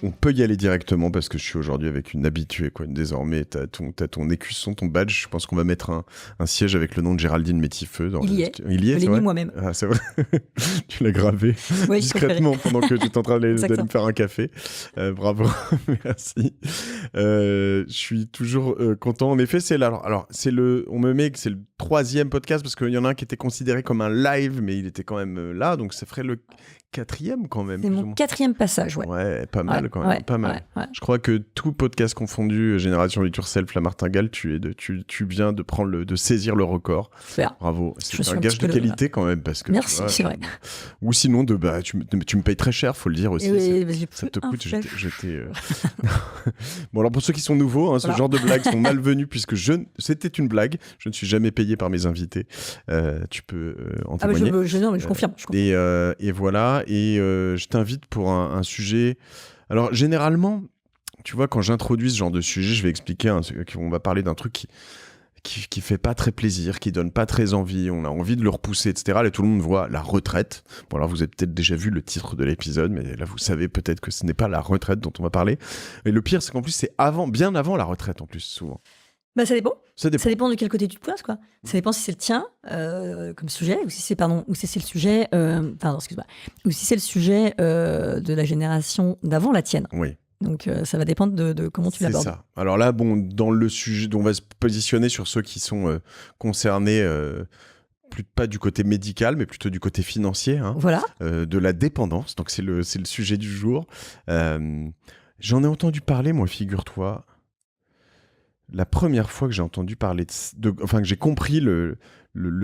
On peut y aller directement parce que je suis aujourd'hui avec une habituée, quoi. Désormais, t'as ton écusson, ton badge. Je pense qu'on va mettre un siège avec le nom de Géraldine Métifeux. Il y est. Il y est, Je c'est l'ai vrai mis moi-même. Ah, c'est vrai. Tu l'as gravé discrètement pendant que j'étais en train d'aller me faire un café. Bravo, merci. Je suis toujours content. En effet, c'est là. Alors, on me met que c'est le 3e podcast parce qu'il y en a un qui était considéré comme un live, mais il était quand même là, donc ça ferait le 4e quand même. C'est mon 4e passage, ouais. Ouais, pas mal quand même, pas mal. Ouais. Je crois que tout podcast confondu, Génération Do It Yourself, La Martingale, tu viens de saisir le record. Super. Bravo. C'est un gage de qualité quand même parce que. Merci, c'est vrai. Ou sinon, tu me payes très cher, faut le dire aussi. Ça te coûte. Bon, alors pour ceux qui sont nouveaux, ce genre de blagues sont malvenues puisque c'était une blague. Je ne suis jamais payé par mes invités. Tu peux en témoigner. Je confirme. Et voilà. Et je t'invite pour un sujet. Alors, généralement, tu vois, quand j'introduis ce genre de sujet, je vais expliquer, on va parler d'un truc qui fait pas très plaisir, qui donne pas très envie, on a envie de le repousser, etc. Là, tout le monde voit la retraite. Bon, alors vous avez peut-être déjà vu le titre de l'épisode, mais là, vous savez peut-être que ce n'est pas la retraite dont on va parler. Et le pire, c'est qu'en plus, c'est bien avant la retraite, en plus, souvent. Ça dépend. Ça dépend de quel côté tu te places, quoi. Ça dépend si c'est le tien comme sujet, ou si c'est le sujet, ou si c'est le sujet de la génération d'avant la tienne. Oui. Donc ça va dépendre de comment tu l'abordes. C'est ça. Alors là, bon, dans le sujet, on va se positionner sur ceux qui sont concernés. Pas du côté médical, mais plutôt du côté financier, voilà. De la dépendance. Donc c'est le sujet du jour. J'en ai entendu parler, moi, figure-toi. La première fois que j'ai entendu parler que j'ai compris le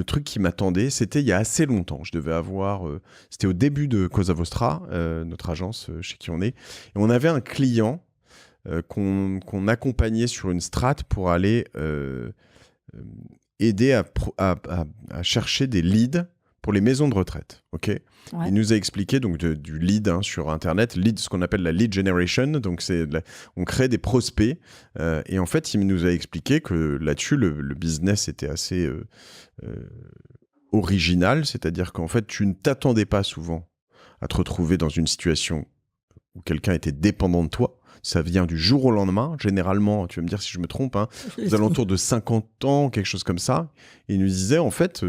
truc qui m'attendait, c'était il y a assez longtemps. Je devais avoir... c'était au début de Cosa Vostra, notre agence chez qui on est. Et on avait un client qu'on accompagnait sur une strate pour aller aider à chercher des leads pour les maisons de retraite. Ok. Ouais. Il nous a expliqué donc du lead sur Internet, lead, ce qu'on appelle la lead generation. Donc on crée des prospects. Et en fait, il nous a expliqué que là-dessus, le business était assez original. C'est-à-dire qu'en fait, tu ne t'attendais pas souvent à te retrouver dans une situation où quelqu'un était dépendant de toi. Ça vient du jour au lendemain. Généralement, tu vas me dire si je me trompe, aux alentours de 50 ans, quelque chose comme ça. Et il nous disait, en fait,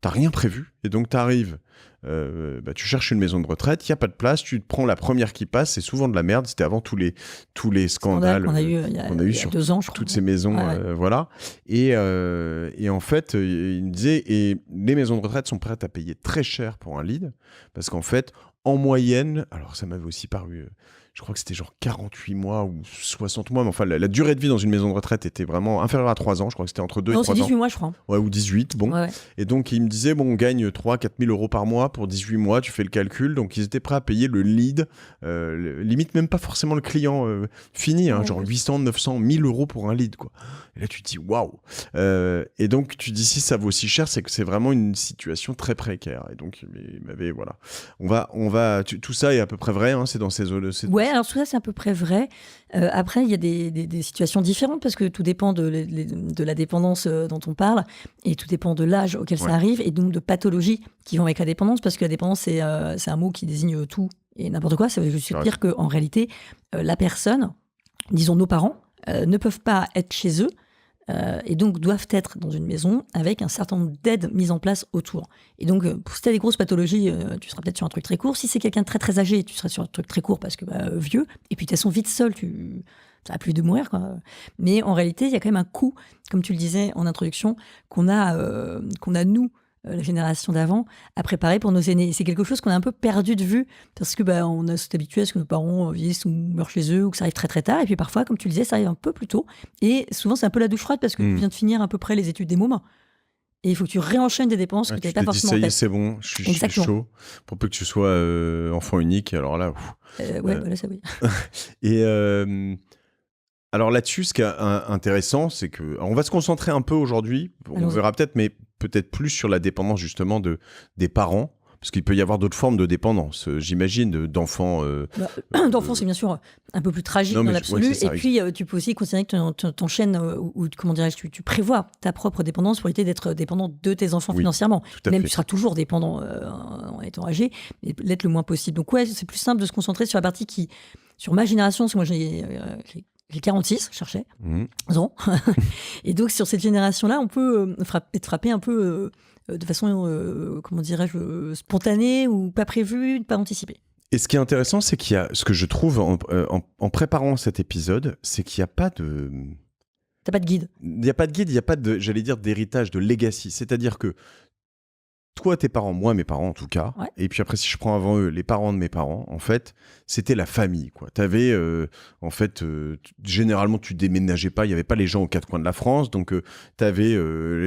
t'as rien prévu. Et donc, t'arrives, tu cherches une maison de retraite, il n'y a pas de place, tu te prends la première qui passe, c'est souvent de la merde. C'était avant tous les scandales qu'on a eu sur 2 ans, je crois. toutes ces maisons. Voilà. Et en fait, il me disait, et les maisons de retraite sont prêtes à payer très cher pour un lead, parce qu'en fait, en moyenne, alors ça m'avait aussi paru... je crois que c'était genre 48 mois ou 60 mois, mais enfin, la durée de vie dans une maison de retraite était vraiment inférieure à 3 ans. Je crois que c'était entre 2 et 3 ans. Non, c'est 18 mois, je crois. Ouais, ou 18, bon. Ouais. Et donc, il me disait, bon, on gagne 3 4 000 euros par mois pour 18 mois, tu fais le calcul. Donc, ils étaient prêts à payer le lead, limite même pas forcément le client fini, genre 800, 900, 1000 euros pour un lead, quoi. Et là, tu te dis, waouh. Et donc, tu dis, si ça vaut si cher, c'est que c'est vraiment une situation très précaire. Et donc, il m'avait, voilà. Tout ça est à peu près vrai, c'est dans ces eaux. Ouais, alors tout ça, c'est à peu près vrai. Après, il y a des situations différentes parce que tout dépend de la dépendance dont on parle et tout dépend de l'âge auquel ça arrive et donc de pathologies qui vont avec la dépendance parce que la dépendance, c'est un mot qui désigne tout et n'importe quoi. Ça veut juste dire qu'en réalité, la personne, disons nos parents, ne peuvent pas être chez eux et donc doivent être dans une maison avec un certain nombre d'aides mises en place autour. Et donc, si tu as des grosses pathologies, tu seras peut-être sur un truc très court. Si c'est quelqu'un de très très âgé, tu seras sur un truc très court parce que vieux. Et puis, de toute façon, vite seul, ça n'a plus de mourir, quoi. Mais en réalité, il y a quand même un coût, comme tu le disais en introduction, qu'on a nous, la génération d'avant, à préparer pour nos aînés. Et c'est quelque chose qu'on a un peu perdu de vue parce que on a s'est habitué à ce que nos parents vieillissent ou meurent chez eux ou que ça arrive très très tard. Et puis parfois, comme tu le disais, ça arrive un peu plus tôt. Et souvent, c'est un peu la douche froide parce que tu viens de finir à peu près les études des mômes. Et il faut que tu réenchaînes des dépenses que tu n'avais pas forcément en tête. Ça y est, c'est bon, je suis chaud. Pour peu que tu sois enfant unique, alors là... voilà, ça oui. Et... alors là-dessus, ce qui est intéressant, c'est que... Alors on va se concentrer un peu aujourd'hui, on verra peut-être, mais peut-être plus sur la dépendance justement des parents, parce qu'il peut y avoir d'autres formes de dépendance, j'imagine, d'enfants... d'enfants, c'est bien sûr un peu plus tragique dans l'absolu, et puis tu peux aussi considérer que t'enchaînes, ou comment dirais-je, tu prévois ta propre dépendance pour éviter d'être dépendant de tes enfants financièrement. Même tu seras toujours dépendant en étant âgé, mais l'être le moins possible. Donc ouais, c'est plus simple de se concentrer sur la partie qui sur ma génération, parce que moi j'ai 46, je cherchais, ans. Et donc sur cette génération-là, on peut être frappé un peu de façon, comment dirais-je, spontanée ou pas prévue, pas anticipée. Et ce qui est intéressant, c'est qu'il y a, ce que je trouve en préparant cet épisode, c'est qu'il n'y a pas de... T'as pas de guide. Il n'y a pas de guide, il n'y a pas de, j'allais dire, d'héritage, de legacy. C'est-à-dire que toi, tes parents, moi, mes parents en tout cas, et puis après, si je prends avant eux, les parents de mes parents, en fait, c'était la famille, quoi. T'avais, généralement, tu déménageais pas, il y avait pas les gens aux quatre coins de la France, donc t'avais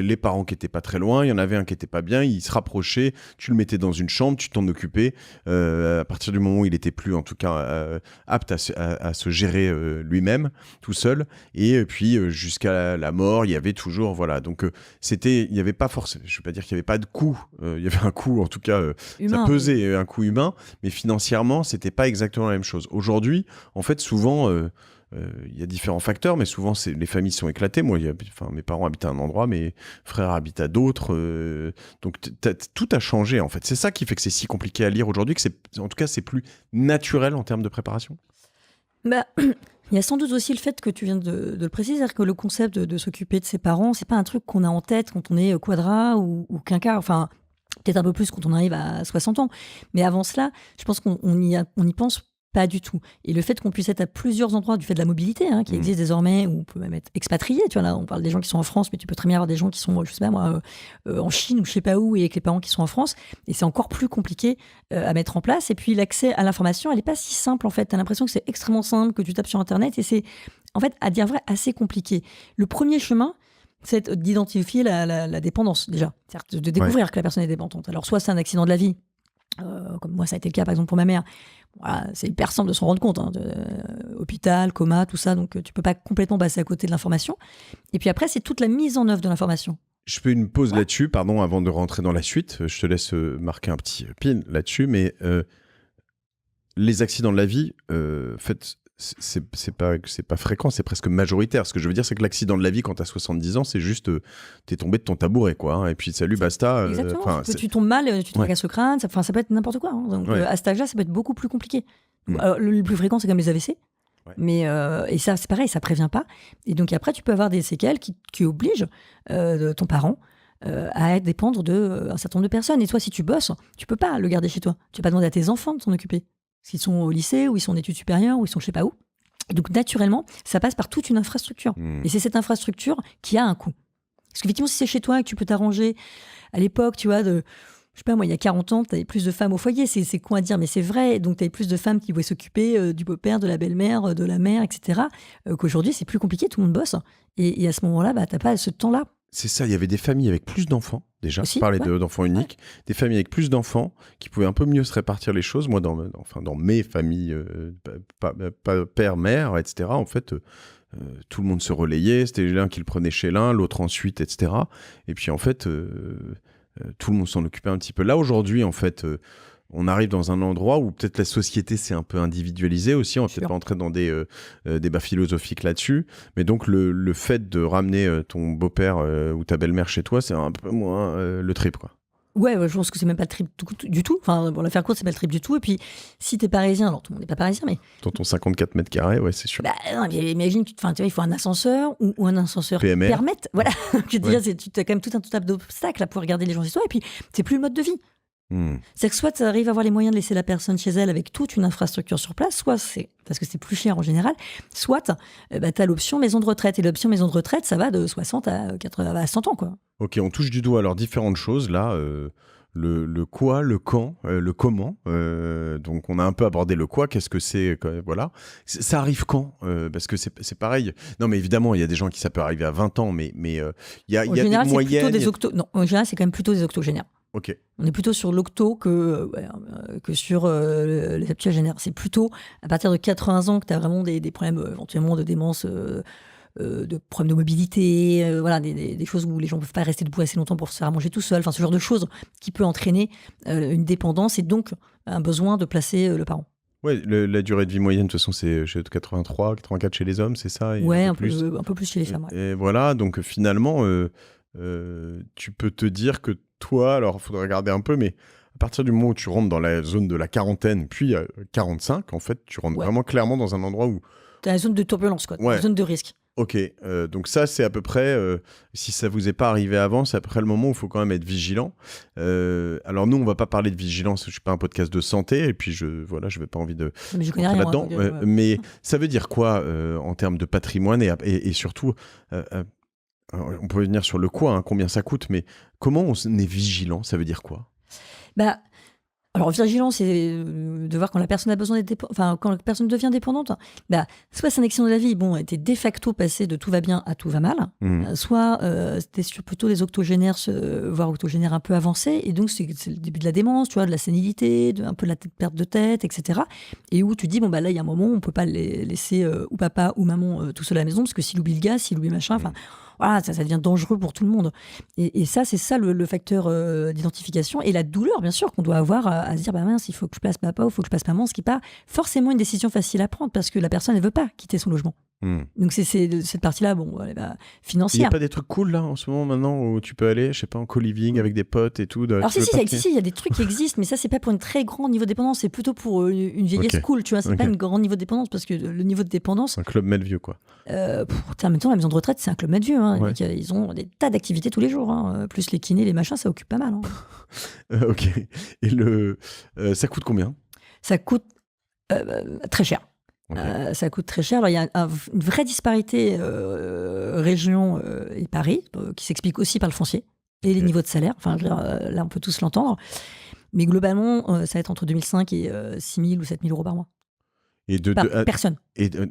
les parents qui étaient pas très loin, il y en avait un qui était pas bien, ils se rapprochaient, tu le mettais dans une chambre, tu t'en occupais, à partir du moment où il était plus, en tout cas, apte à se gérer lui-même, tout seul, et puis jusqu'à la mort, il y avait toujours, voilà, donc il y avait pas forcément, je vais pas dire qu'il y avait pas de coût, il y avait un coût, en tout cas, humain, ça pesait un coût humain, mais financièrement, c'était pas exactement la même chose. Aujourd'hui, en fait, souvent, il y a différents facteurs, mais souvent, les familles sont éclatées. Moi, mes parents habitent à un endroit, mes frères habitent à d'autres. Donc, tout a changé, en fait. C'est ça qui fait que c'est si compliqué à lire aujourd'hui, en tout cas, c'est plus naturel en termes de préparation. Bah, il y a sans doute aussi le fait que tu viens de le préciser, c'est-à-dire que le concept de s'occuper de ses parents, c'est pas un truc qu'on a en tête quand on est quadra ou quinquart, enfin, peut-être un peu plus quand on arrive à 60 ans. Mais avant cela, je pense qu'on y pense pas du tout. Et le fait qu'on puisse être à plusieurs endroits du fait de la mobilité, qui existe désormais, où on peut même être expatrié, tu vois, là, on parle des gens qui sont en France, mais tu peux très bien avoir des gens qui sont, je sais pas moi, en Chine ou je sais pas où, et avec les parents qui sont en France. Et c'est encore plus compliqué à mettre en place. Et puis, l'accès à l'information, elle est pas si simple, en fait. T'as l'impression que c'est extrêmement simple, que tu tapes sur Internet, et c'est, en fait, à dire vrai, assez compliqué. Le premier chemin, c'est d'identifier la dépendance, déjà. C'est-à-dire de découvrir que la personne est dépendante. Alors, soit c'est un accident de la vie, comme moi, ça a été le cas, par exemple, pour ma mère. Voilà, c'est hyper simple de s'en rendre compte. Hôpital, coma, tout ça. Donc, tu peux pas complètement passer à côté de l'information. Et puis après, c'est toute la mise en œuvre de l'information. Je fais une pause là-dessus, pardon, avant de rentrer dans la suite. Je te laisse marquer un petit pin là-dessus. Mais les accidents de la vie, en fait, c'est pas fréquent, c'est presque majoritaire. Ce que je veux dire, c'est que l'accident de la vie, quand t'as 70 ans, c'est juste t'es tombé de ton tabouret, quoi. Et puis salut, basta. Exactement. Tu tombes mal, tu te casses le crâne, ça peut être n'importe quoi. Donc à cet âge-là, ça peut être beaucoup plus compliqué. Alors, le plus fréquent, c'est comme les AVC. Mais et ça, c'est pareil, ça prévient pas. Et donc après, tu peux avoir des séquelles qui obligent ton parent à dépendre d'un certain nombre de personnes. Et toi, si tu bosses, tu peux pas le garder chez toi. Tu peux pas demander à tes enfants de s'en occuper. S'ils sont au lycée, ou ils sont en études supérieures, ou ils sont je sais pas où. Et donc, naturellement, ça passe par toute une infrastructure. Et c'est cette infrastructure qui a un coût. Parce qu'effectivement, si c'est chez toi et que tu peux t'arranger, à l'époque, tu vois, je sais pas moi, il y a 40 ans, tu avais plus de femmes au foyer. C'est con à dire, mais c'est vrai. Donc, tu avais plus de femmes qui pouvaient s'occuper du beau-père, de la belle-mère, de la mère, etc. Qu'aujourd'hui, c'est plus compliqué, tout le monde bosse. Et à ce moment-là, tu n'as pas ce temps-là. C'est ça, il y avait des familles avec plus d'enfants, déjà. Aussi, je parlais d'enfants uniques. Des familles avec plus d'enfants qui pouvaient un peu mieux se répartir les choses. Moi, dans mes familles, père, mère, etc., en fait, tout le monde se relayait. C'était l'un qui le prenait chez l'un, l'autre ensuite, etc. Et puis, en fait, tout le monde s'en occupait un petit peu. Là, aujourd'hui, en fait... on arrive dans un endroit où peut-être la société s'est un peu individualisée aussi. On va peut-être pas entrer dans des débats philosophiques là-dessus. Mais donc, le fait de ramener ton beau-père ou ta belle-mère chez toi, c'est un peu moins le trip, quoi. Ouais, je pense que c'est même pas le trip du tout. Enfin, pour la faire courte, c'est pas le trip du tout. Et puis, si t'es parisien, alors tout le monde n'est pas parisien, mais... Dans ton 54 mètres carrés, ouais, c'est sûr. Bah, non, imagine, tu vois, il faut un ascenseur ou un ascenseur PMR. permette. Voilà. Je veux dire, tu as quand même tout un tas d'obstacles pour regarder les gens chez toi. Et puis, c'est plus le mode de vie. C'est que soit tu arrives à avoir les moyens de laisser la personne chez elle avec toute une infrastructure sur place, soit c'est parce que c'est plus cher en général, soit tu as l'option maison de retraite. Et l'option maison de retraite, ça va de 60 à 80, à 100 ans, quoi. Ok, on touche du doigt alors différentes choses là. Le quoi, le quand, le comment. Donc on a un peu abordé le quoi, qu'est-ce que c'est, voilà. Ça arrive quand parce que c'est pareil. Non mais évidemment, il y a des gens qui ça peut arriver à 20 ans, mais il y a des moyennes. Non, en général, c'est quand même plutôt des octogénaires. Ok. On est plutôt sur l'octo que sur les septuagénaires. C'est plutôt à partir de 80 ans que tu as vraiment des problèmes éventuellement de démence, de problèmes de mobilité, voilà, des choses où les gens ne peuvent pas rester debout assez longtemps pour se faire à manger tout seul. Enfin, ce genre de choses qui peut entraîner une dépendance et donc un besoin de placer le parent. Ouais, la durée de vie moyenne, de toute façon, c'est 83, 84 chez les hommes, c'est ça? Ouais, un peu plus chez les femmes. Ouais. Et voilà, donc finalement, tu peux te dire que toi, alors il faudrait regarder un peu, mais à partir du moment où tu rentres dans la zone de la quarantaine, puis 45, en fait, tu rentres vraiment clairement dans un endroit où... T'as la zone de turbulence, quoi. La zone de risque. Ok, donc ça c'est à peu près, si ça vous est pas arrivé avant, c'est à peu près le moment où il faut quand même être vigilant. Alors nous on va pas parler de vigilance, je suis pas un podcast de santé et puis je vais pas envie de mais je connais rien là-dedans. Mais ça veut dire quoi en termes de patrimoine et surtout, on peut venir sur le quoi, combien ça coûte, mais comment on est vigilant, ça veut dire quoi? Alors, vigilant, c'est de voir quand la personne a besoin d'être quand la personne devient dépendante, soit c'est un accident de la vie, t'es de facto passé de tout va bien à tout va mal, soit t'es sur plutôt des octogénaires, voire octogénaires un peu avancés, et donc c'est le début de la démence, tu vois, de la sénilité, un peu de la perte de tête, etc. Et où tu dis, là, il y a un moment où on peut pas laisser ou papa ou maman tout seul à la maison, parce que s'il oublie le gaz, s'il oublie machin, voilà, ça devient dangereux pour tout le monde. Et ça, c'est ça le facteur d'identification. Et la douleur, bien sûr, qu'on doit avoir à se dire, mince, il faut que je place papa ou il faut que je place maman, ce qui n'est pas forcément une décision facile à prendre parce que la personne, elle ne veut pas quitter son logement. Donc c'est cette partie-là, financière. Il n'y a pas des trucs cool là en ce moment maintenant où tu peux aller, je sais pas, en co-living avec des potes et tout. Alors si, il y a des trucs qui existent, mais ça c'est pas pour un très grand niveau de dépendance, c'est plutôt pour une vieillesse cool, tu vois. C'est pas un grand niveau de dépendance parce que le niveau de dépendance. Un club med vieux quoi. En même temps, la maison de retraite c'est un club med vieux. Ils ont des tas d'activités tous les jours, plus les kinés, les machins, ça occupe pas mal. Ok. Et ça coûte combien? Ça coûte très cher. Ça coûte très cher. Alors, il y a une vraie disparité région et Paris, qui s'explique aussi par le foncier et les niveaux de salaire. Enfin, là, on peut tous l'entendre. Mais globalement, ça va être entre 2005 et 6 000 ou 7 000 euros par mois. Personne.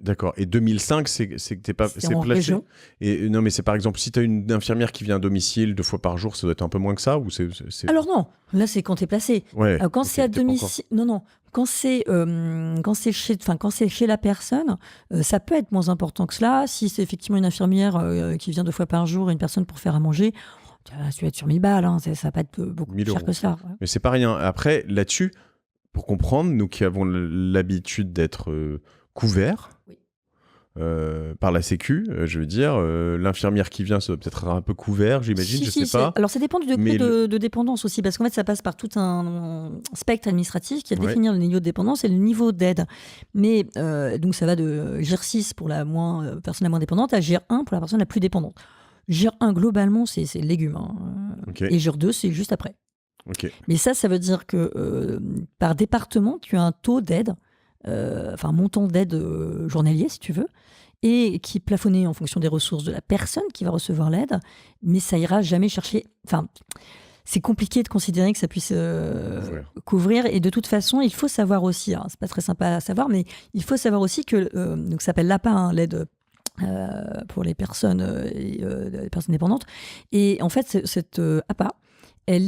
D'accord. Et 2005, c'est que t'es pas... C'est en placé. Région. Et non, mais c'est par exemple, si tu as une infirmière qui vient à domicile 2 fois par jour, ça doit être un peu moins que ça ou c'est... Alors non, là, c'est quand t'es placé. Ouais, quand c'est à domicile... Non. Quand c'est chez la personne, ça peut être moins important que cela. Si c'est effectivement une infirmière qui vient 2 fois par jour et une personne pour faire à manger, tu vas être sur 1000 balles. Ça va pas être beaucoup plus cher que ça. Ouais. Mais c'est pas rien. Après, là-dessus, pour comprendre, nous qui avons l'habitude d'être couverts par la Sécu, je veux dire, l'infirmière qui vient, ça doit peut-être être un peu couvert, j'imagine, je sais pas. Alors ça dépend du degré de dépendance aussi, parce qu'en fait ça passe par tout un spectre administratif qui va définir le niveau de dépendance et le niveau d'aide. Mais donc ça va de GIR6 pour la personne la moins dépendante à GIR1 pour la personne la plus dépendante. GIR1 globalement c'est le légume, et GIR2 c'est juste après. Mais ça veut dire que par département, tu as un taux d'aide, un montant d'aide journalier, si tu veux, et qui est plafonné en fonction des ressources de la personne qui va recevoir l'aide, mais ça ira jamais chercher... c'est compliqué de considérer que ça puisse couvrir. Et de toute façon, il faut savoir aussi, c'est pas très sympa à savoir, mais il faut savoir aussi que, donc ça s'appelle l'APA, l'aide pour les personnes, les personnes dépendantes. Et en fait, cette APA, elle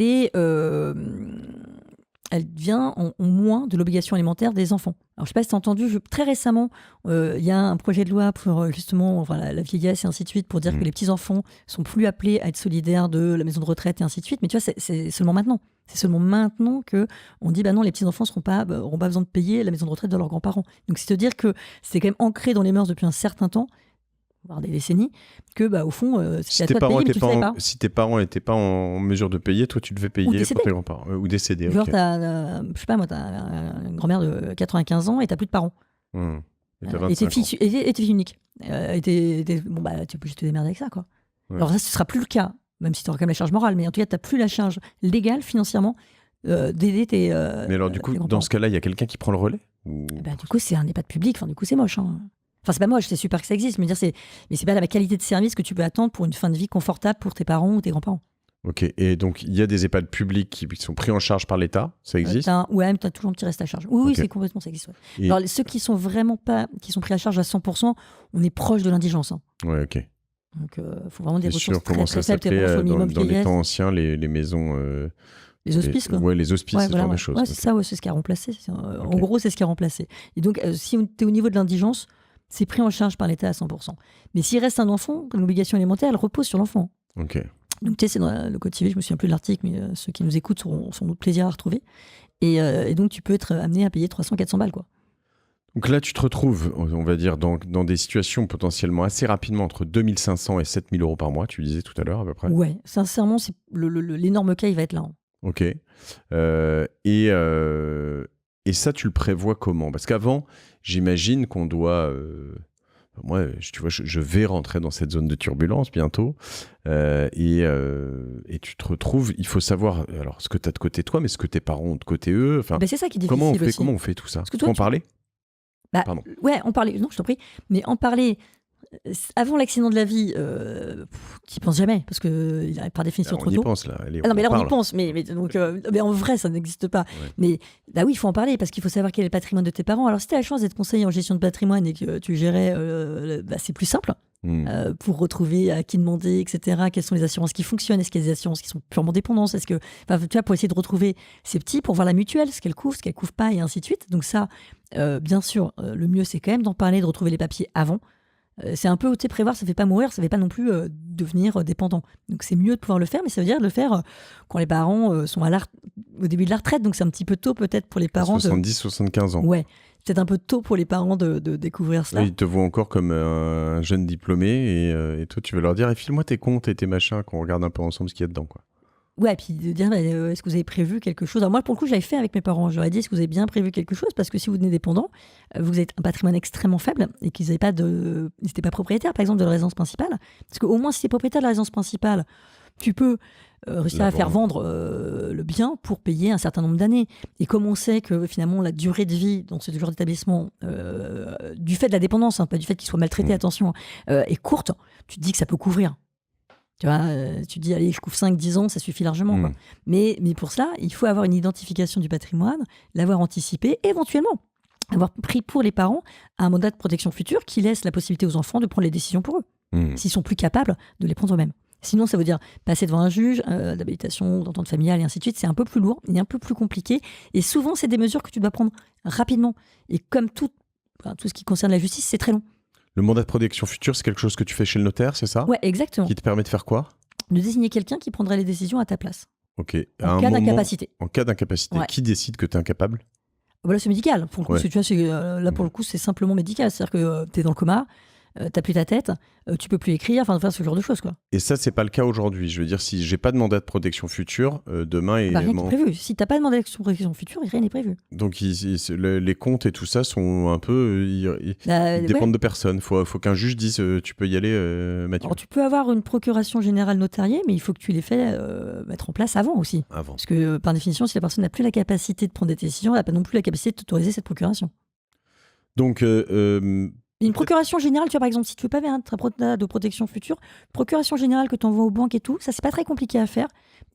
vient en moins de l'obligation alimentaire des enfants. Alors, je ne sais pas si tu as entendu, très récemment, il y a un projet de loi pour justement la vieillesse et ainsi de suite, pour dire que les petits-enfants sont plus appelés à être solidaires de la maison de retraite et ainsi de suite. Mais tu vois, c'est seulement maintenant. C'est seulement maintenant qu'on dit, non, les petits-enfants n'auront pas besoin de payer la maison de retraite de leurs grands-parents. Donc, c'est te dire que c'est quand même ancré dans les mœurs depuis un certain temps, voire des décennies, que au fond, si tes parents n'étaient pas en mesure de payer, toi tu devais payer pour tes grands-parents ou décéder. Genre, je sais pas moi, t'as une grand-mère de 95 ans et t'as plus de parents. Et t'as 25 ans. Et t'es fille unique. Tu es obligé de te démerder avec ça, quoi. Ouais. Alors ça, ce sera plus le cas, même si tu auras quand même la charge morale, mais en tout cas, t'as plus la charge légale, financièrement, d'aider tes. Mais alors, du coup, dans ce cas-là, il y a quelqu'un qui prend le relais ou... Du coup, c'est un EHPAD public. Du coup, c'est moche. Enfin, c'est pas moche, c'est super que ça existe, mais c'est pas la qualité de service que tu peux attendre pour une fin de vie confortable pour tes parents ou tes grands-parents. Ok, et donc il y a des EHPAD publics qui sont pris en charge par l'État, ça existe? Ouais, mais tu as toujours un petit reste à charge. Oui, c'est complètement, ça existe. Ouais. Alors, ceux qui sont vraiment pas, qui sont pris à charge à 100%, on est proche de l'indigence. Ouais, ok. Donc, il faut vraiment des ressources très faibles. Dans les temps anciens, les maisons... les hospices, quoi. Ouais, les hospices, ce genre de choses. Ouais, c'est ça, c'est ce qui a remplacé. En gros, c'est ce qui a remplacé. Et donc, si tu es au niveau de l'indigence, c'est pris en charge par l'État à 100%. Mais s'il reste un enfant, l'obligation alimentaire, elle repose sur l'enfant. Ok. Donc, tu sais, c'est dans le Code civil, je me souviens plus de l'article, mais ceux qui nous écoutent seront de plaisir à retrouver. Et donc, tu peux être amené à payer 300-400 balles, quoi. Donc là, tu te retrouves, on va dire, dans des situations potentiellement assez rapidement entre 2500 et 7000 euros par mois, tu disais tout à l'heure à peu près. Ouais, sincèrement, c'est l'énorme cas, il va être là. Ok. Et ça, tu le prévois comment? Parce qu'avant, j'imagine qu'on doit... moi, tu vois, je vais rentrer dans cette zone de turbulence bientôt. Et tu te retrouves... Il faut savoir alors, ce que tu as de côté toi, mais ce que tes parents ont de côté eux. Enfin, C'est ça qui est difficile aussi. Comment on fait tout ça? Parce que Faut toi, en parler? Pardon. Ouais, en parler. Non, je t'en prie. Mais en parler... Avant l'accident de la vie, t'y penses jamais, parce qu'il arrive par définition trop tôt. On y pense là. Allez, non, mais là on y pense, mais en vrai ça n'existe pas. Ouais. Mais bah oui, il faut en parler, parce qu'il faut savoir quel est le patrimoine de tes parents. Alors si tu as la chance d'être conseiller en gestion de patrimoine et que tu gérais, c'est plus simple pour retrouver à qui demander, etc. Quelles sont les assurances qui fonctionnent, est-ce qu'il y a des assurances qui sont purement dépendantes, est-ce que, tu vois, pour essayer de retrouver ces petits, pour voir la mutuelle, ce qu'elle couvre pas, et ainsi de suite. Donc ça, bien sûr, le mieux c'est quand même d'en parler, de retrouver les papiers avant. C'est un peu, tu sais, prévoir, ça fait pas mourir, ça fait pas non plus devenir dépendant. Donc c'est mieux de pouvoir le faire, mais ça veut dire de le faire quand les parents sont au début de la retraite. Donc c'est un petit peu tôt peut-être pour les parents. 70-75 ans. Ouais, peut-être un peu tôt pour les parents de découvrir ça. Oui, ils te voient encore comme un jeune diplômé et toi tu veux leur dire file-moi tes comptes et tes machins, qu'on regarde un peu ensemble ce qu'il y a dedans, quoi. Ouais, puis de dire, est-ce que vous avez prévu quelque chose? Alors moi, pour le coup, j'avais fait avec mes parents. Je leur ai dit, est-ce que vous avez bien prévu quelque chose? Parce que si vous venez dépendant, vous avez un patrimoine extrêmement faible et qu'ils n'étaient pas propriétaires, par exemple, de la résidence principale. Parce qu'au moins, si tu es propriétaire de la résidence principale, tu peux réussir à faire vendre le bien pour payer un certain nombre d'années. Et comme on sait que finalement, la durée de vie dans ce genre d'établissement, du fait de la dépendance, pas du fait qu'il soit maltraité, attention, est courte, tu te dis que ça peut couvrir. Tu vois, tu te dis, allez, je couvre 5-10 ans, ça suffit largement. Quoi. Mais pour cela, il faut avoir une identification du patrimoine, l'avoir anticipé, éventuellement avoir pris pour les parents un mandat de protection future qui laisse la possibilité aux enfants de prendre les décisions pour eux, s'ils sont plus capables de les prendre eux-mêmes. Sinon, ça veut dire passer devant un juge d'habilitation, d'entente familiale et ainsi de suite. C'est un peu plus lourd et un peu plus compliqué. Et souvent, c'est des mesures que tu dois prendre rapidement. Et comme tout ce qui concerne la justice, c'est très long. Le mandat de protection future, c'est quelque chose que tu fais chez le notaire, c'est ça? Ouais, exactement. Qui te permet de faire quoi? De désigner quelqu'un qui prendrait les décisions à ta place. Ok. En cas d'incapacité. En cas d'incapacité. Ouais. Qui décide que tu es incapable? Voilà, c'est médical. Pour le coup, tu vois, là, pour le coup, c'est simplement médical. C'est-à-dire que tu es dans le coma, t'as plus ta tête, tu peux plus écrire, enfin, ce genre de choses, quoi. Et ça, c'est pas le cas aujourd'hui. Je veux dire, si j'ai pas de mandat de protection future, demain... rien n'est prévu. Si t'as pas de mandat de protection future, rien n'est prévu. Donc, les comptes et tout ça sont un peu... Ils dépendent de personne. Faut qu'un juge dise, tu peux y aller, Mathieu. Alors, tu peux avoir une procuration générale notariée, mais il faut que tu les fasses mettre en place avant aussi. Parce que, par définition, si la personne n'a plus la capacité de prendre des décisions, elle n'a pas non plus la capacité de t'autoriser cette procuration. Donc... une procuration générale, tu vois, par exemple, si tu veux pas faire un de protection future, procuration générale que tu envoies aux banques et tout, ça, c'est pas très compliqué à faire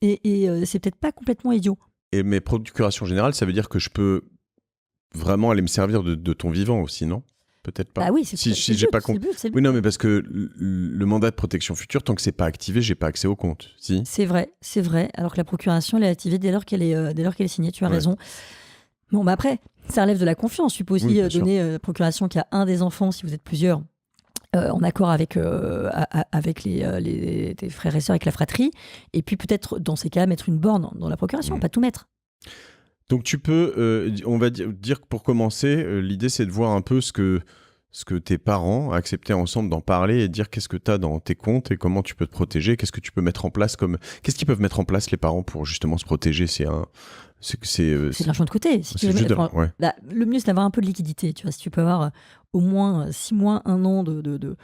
et c'est peut-être pas complètement idiot. Et mes procurations générales, ça veut dire que je peux vraiment aller me servir de ton vivant aussi, non? Peut-être pas. Ah oui, si j'ai pas compris. Oui, non, mais parce que le mandat de protection future, tant que c'est pas activé, j'ai pas accès au compte. Si. C'est vrai. Alors que la procuration, elle est activée dès lors qu'elle est signée. Tu as raison. Bon, bah après, ça relève de la confiance. Tu peux aussi donner la procuration qu'à un des enfants, si vous êtes plusieurs, en accord avec tes frères et sœurs, avec la fratrie. Et puis peut-être, dans ces cas, mettre une borne dans la procuration, pas tout mettre. Donc tu peux, on va dire que pour commencer, l'idée c'est de voir un peu ce que tes parents acceptaient ensemble d'en parler et dire qu'est-ce que tu as dans tes comptes et comment tu peux te protéger, qu'est-ce que tu peux mettre en place qu'est-ce qu'ils peuvent mettre en place les parents pour justement se protéger. C'est de l'argent de côté. Si tu le mieux c'est d'avoir un peu de liquidité. Tu vois, si tu peux avoir au moins 6 mois, 1 an de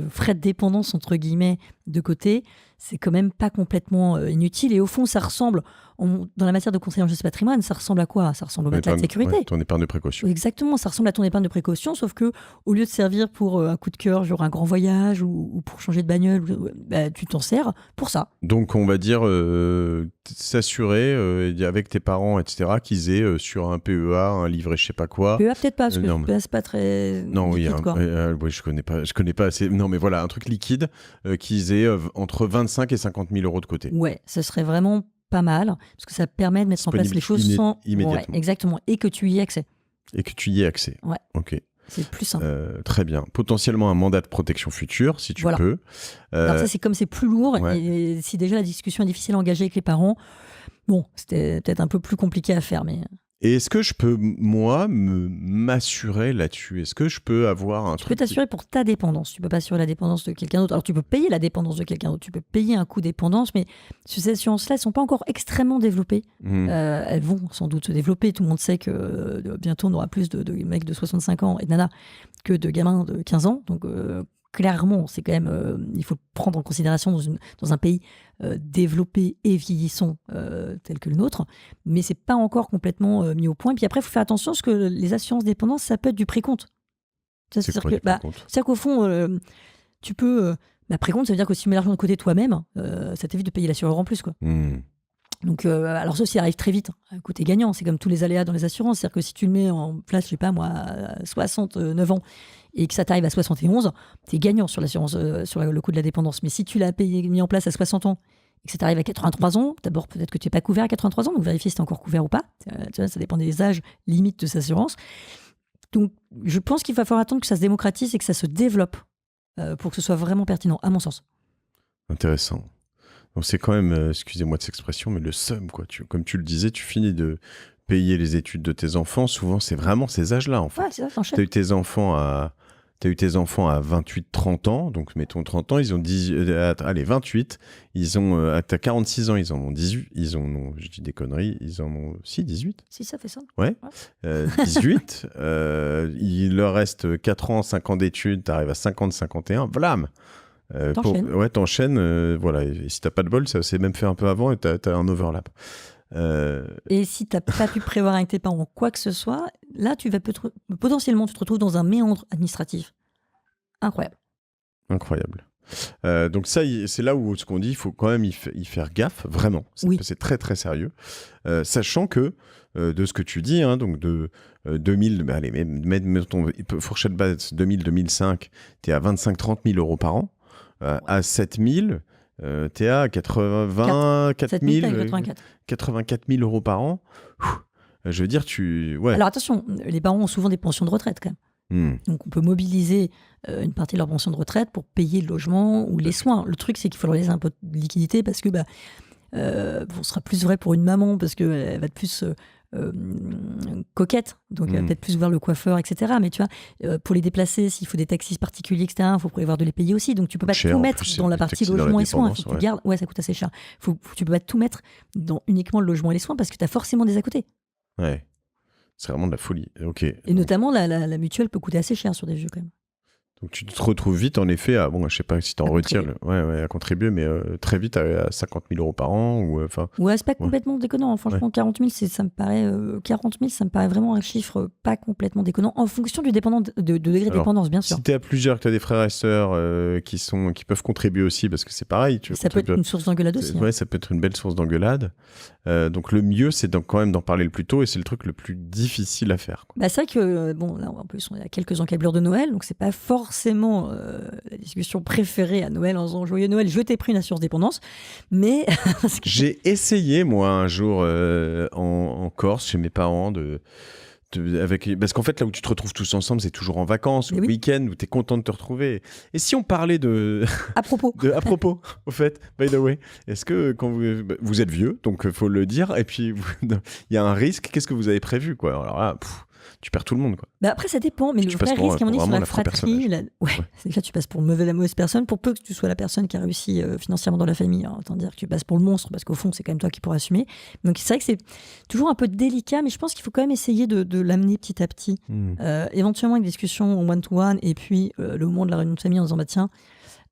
frais de dépendance entre guillemets de côté, c'est quand même pas complètement inutile. Et au fond, ça ressemble, dans la matière de conseiller en gestion de patrimoine, ça ressemble à quoi? Ça ressemble au matelas de sécurité. Ton épargne de précaution. Exactement, ça ressemble à ton épargne de précaution, sauf que au lieu de servir pour un coup de cœur, genre un grand voyage ou pour changer de bagnole, tu t'en sers pour ça. Donc on va dire s'assurer avec tes parents, etc., qu'ils aient sur un PEA, un livret, je sais pas quoi. PEA peut-être pas, parce que le PEA c'est pas très. Non, liquide, oui, je connais pas assez. Non, mais voilà, un truc liquide qu'ils aient entre 25 et 50 000 euros de côté. Ouais, ce serait vraiment pas mal, parce que ça permet de mettre en place les choses immédiatement. Ouais, exactement, et que tu y aies accès. Ouais. Ok. C'est plus simple. Très bien. Potentiellement un mandat de protection future, si tu peux. Alors ça, c'est comme c'est plus lourd, et si déjà la discussion est difficile à engager avec les parents, bon, c'était peut-être un peu plus compliqué à faire, mais... Et est-ce que je peux, moi, m'assurer là-dessus? Est-ce que je peux avoir un Tu peux truc t'assurer pour ta dépendance. Tu peux pas assurer la dépendance de quelqu'un d'autre. Alors, tu peux payer la dépendance de quelqu'un d'autre. Tu peux payer un coût dépendance, mais ces assurances-là, elles sont pas encore extrêmement développées. Elles vont sans doute se développer. Tout le monde sait que bientôt, on aura plus de mecs de 65 ans et de nanas que de gamins de 15 ans. Donc, clairement, c'est quand même, il faut prendre en considération dans un pays développé et vieillissant tel que le nôtre, mais c'est pas encore complètement mis au point. Puis après, il faut faire attention parce que les assurances dépendance, ça peut être du précompte. C'est-à-dire qu'au fond, tu peux. Précompte, ça veut dire que si tu mets l'argent de côté toi-même, ça t'évite de payer l'assureur en plus, quoi. Donc, alors ça aussi arrive très vite, côté gagnant, c'est comme tous les aléas dans les assurances, c'est-à-dire que si tu le mets en place, je sais pas moi, à 69 ans et que ça t'arrive à 71, t'es gagnant sur l'assurance, sur le coût de la dépendance. Mais si tu l'as mis en place à 60 ans et que ça t'arrive à 83 ans, d'abord peut-être que tu n'es pas couvert à 83 ans, donc vérifier si tu es encore couvert ou pas. Tu vois, ça dépend des âges limites de cette assurance. Donc je pense qu'il va falloir attendre que ça se démocratise et que ça se développe pour que ce soit vraiment pertinent, à mon sens. Intéressant. Donc c'est quand même, excusez-moi de cette expression, mais le seum, quoi. Comme tu le disais, tu finis de payer les études de tes enfants. Souvent, c'est vraiment ces âges-là, en fait. Ouais, c'est ça, t'enchaînes. T'as eu tes enfants à 28-30 ans, donc mettons 30 ans, ils ont 28, ils ont, t'as 46 ans, ils en ont 18, non, je dis des conneries, ils en ont, si, 18. Si, ça fait ça. Ouais. 18, il leur reste 4 ans, 5 ans d'études, t'arrives à 50, 51, blam. T'enchaînes. T'enchaînes, voilà. Et si t'as pas de bol, ça s'est même fait un peu avant et t'as un overlap. Et si t'as pas pu prévoir avec tes parents quoi que ce soit, là, potentiellement, tu te retrouves dans un méandre administratif. Incroyable. Incroyable. Donc ça, c'est là où ce qu'on dit, il faut quand même y faire gaffe, vraiment. C'est très très sérieux. Sachant que, de ce que tu dis, hein, donc de 2000, allez, mettons fourchette basse 2000-2005, t'es à 25-30 000 euros par an. À 7000, t'es à 84 000 euros par an. Je veux dire, ouais. Alors attention, les parents ont souvent des pensions de retraite quand même. Donc on peut mobiliser une partie de leur pension de retraite pour payer le logement ou les soins. Le truc, c'est qu'il faut leur laisser un peu de liquidité parce que ce sera plus vrai pour une maman parce qu'elle va être plus coquette, donc elle va peut-être plus voir le coiffeur, etc. Mais tu vois, pour les déplacer, s'il faut des taxis particuliers, etc., il faut prévoir de les payer aussi. Donc tu peux pas tout mettre dans la partie logement et soins. Faut que tu gardes. Ouais, ça coûte assez cher. Tu peux pas tout mettre dans uniquement le logement et les soins parce que tu as forcément des à côté. Ouais. C'est vraiment de la folie. Ok. Et notamment, la mutuelle peut coûter assez cher sur des vieux quand même. Donc tu te retrouves vite en effet à, je sais pas si tu en retires, à contribuer, mais très vite à 50 000 euros par an. Ouais, c'est pas complètement déconnant. Franchement, 40 000, ça me paraît, 40 000, ça me paraît vraiment un chiffre pas complètement déconnant, en fonction du degré de dépendance, bien sûr. Si tu es à plusieurs, que tu as des frères et sœurs qui peuvent contribuer aussi, parce que c'est pareil. Ça peut être une source d'engueulade aussi. Ouais, ça peut être une belle source d'engueulade. Donc le mieux, c'est quand même d'en parler le plus tôt, et c'est le truc le plus difficile à faire. C'est vrai que, là, en plus, on est à quelques encablures de Noël, donc c'est pas forcément la discussion préférée à Noël en disant joyeux Noël, je t'ai pris une assurance dépendance, mais j'ai essayé moi un jour en Corse chez mes parents parce qu'en fait là où tu te retrouves tous ensemble c'est toujours en vacances ou le week-end où tu es content de te retrouver. Et si on parlait à propos au fait, by the way, est-ce que quand vous êtes vieux, donc il faut le dire, et puis il y a un risque, qu'est-ce que vous avez prévu quoi? Alors là, tu perds tout le monde, quoi. Après, ça dépend, mais le vrai risque, à mon avis, sur la fratrie, c'est que là, tu passes pour la mauvaise personne, pour peu que tu sois la personne qui a réussi financièrement dans la famille. Autant dire que tu passes pour le monstre, parce qu'au fond, c'est quand même toi qui pourras assumer. Donc, c'est vrai que c'est toujours un peu délicat, mais je pense qu'il faut quand même essayer de l'amener petit à petit. Éventuellement, une discussion en one-to-one, et puis le moment de la réunion de famille en disant, tiens,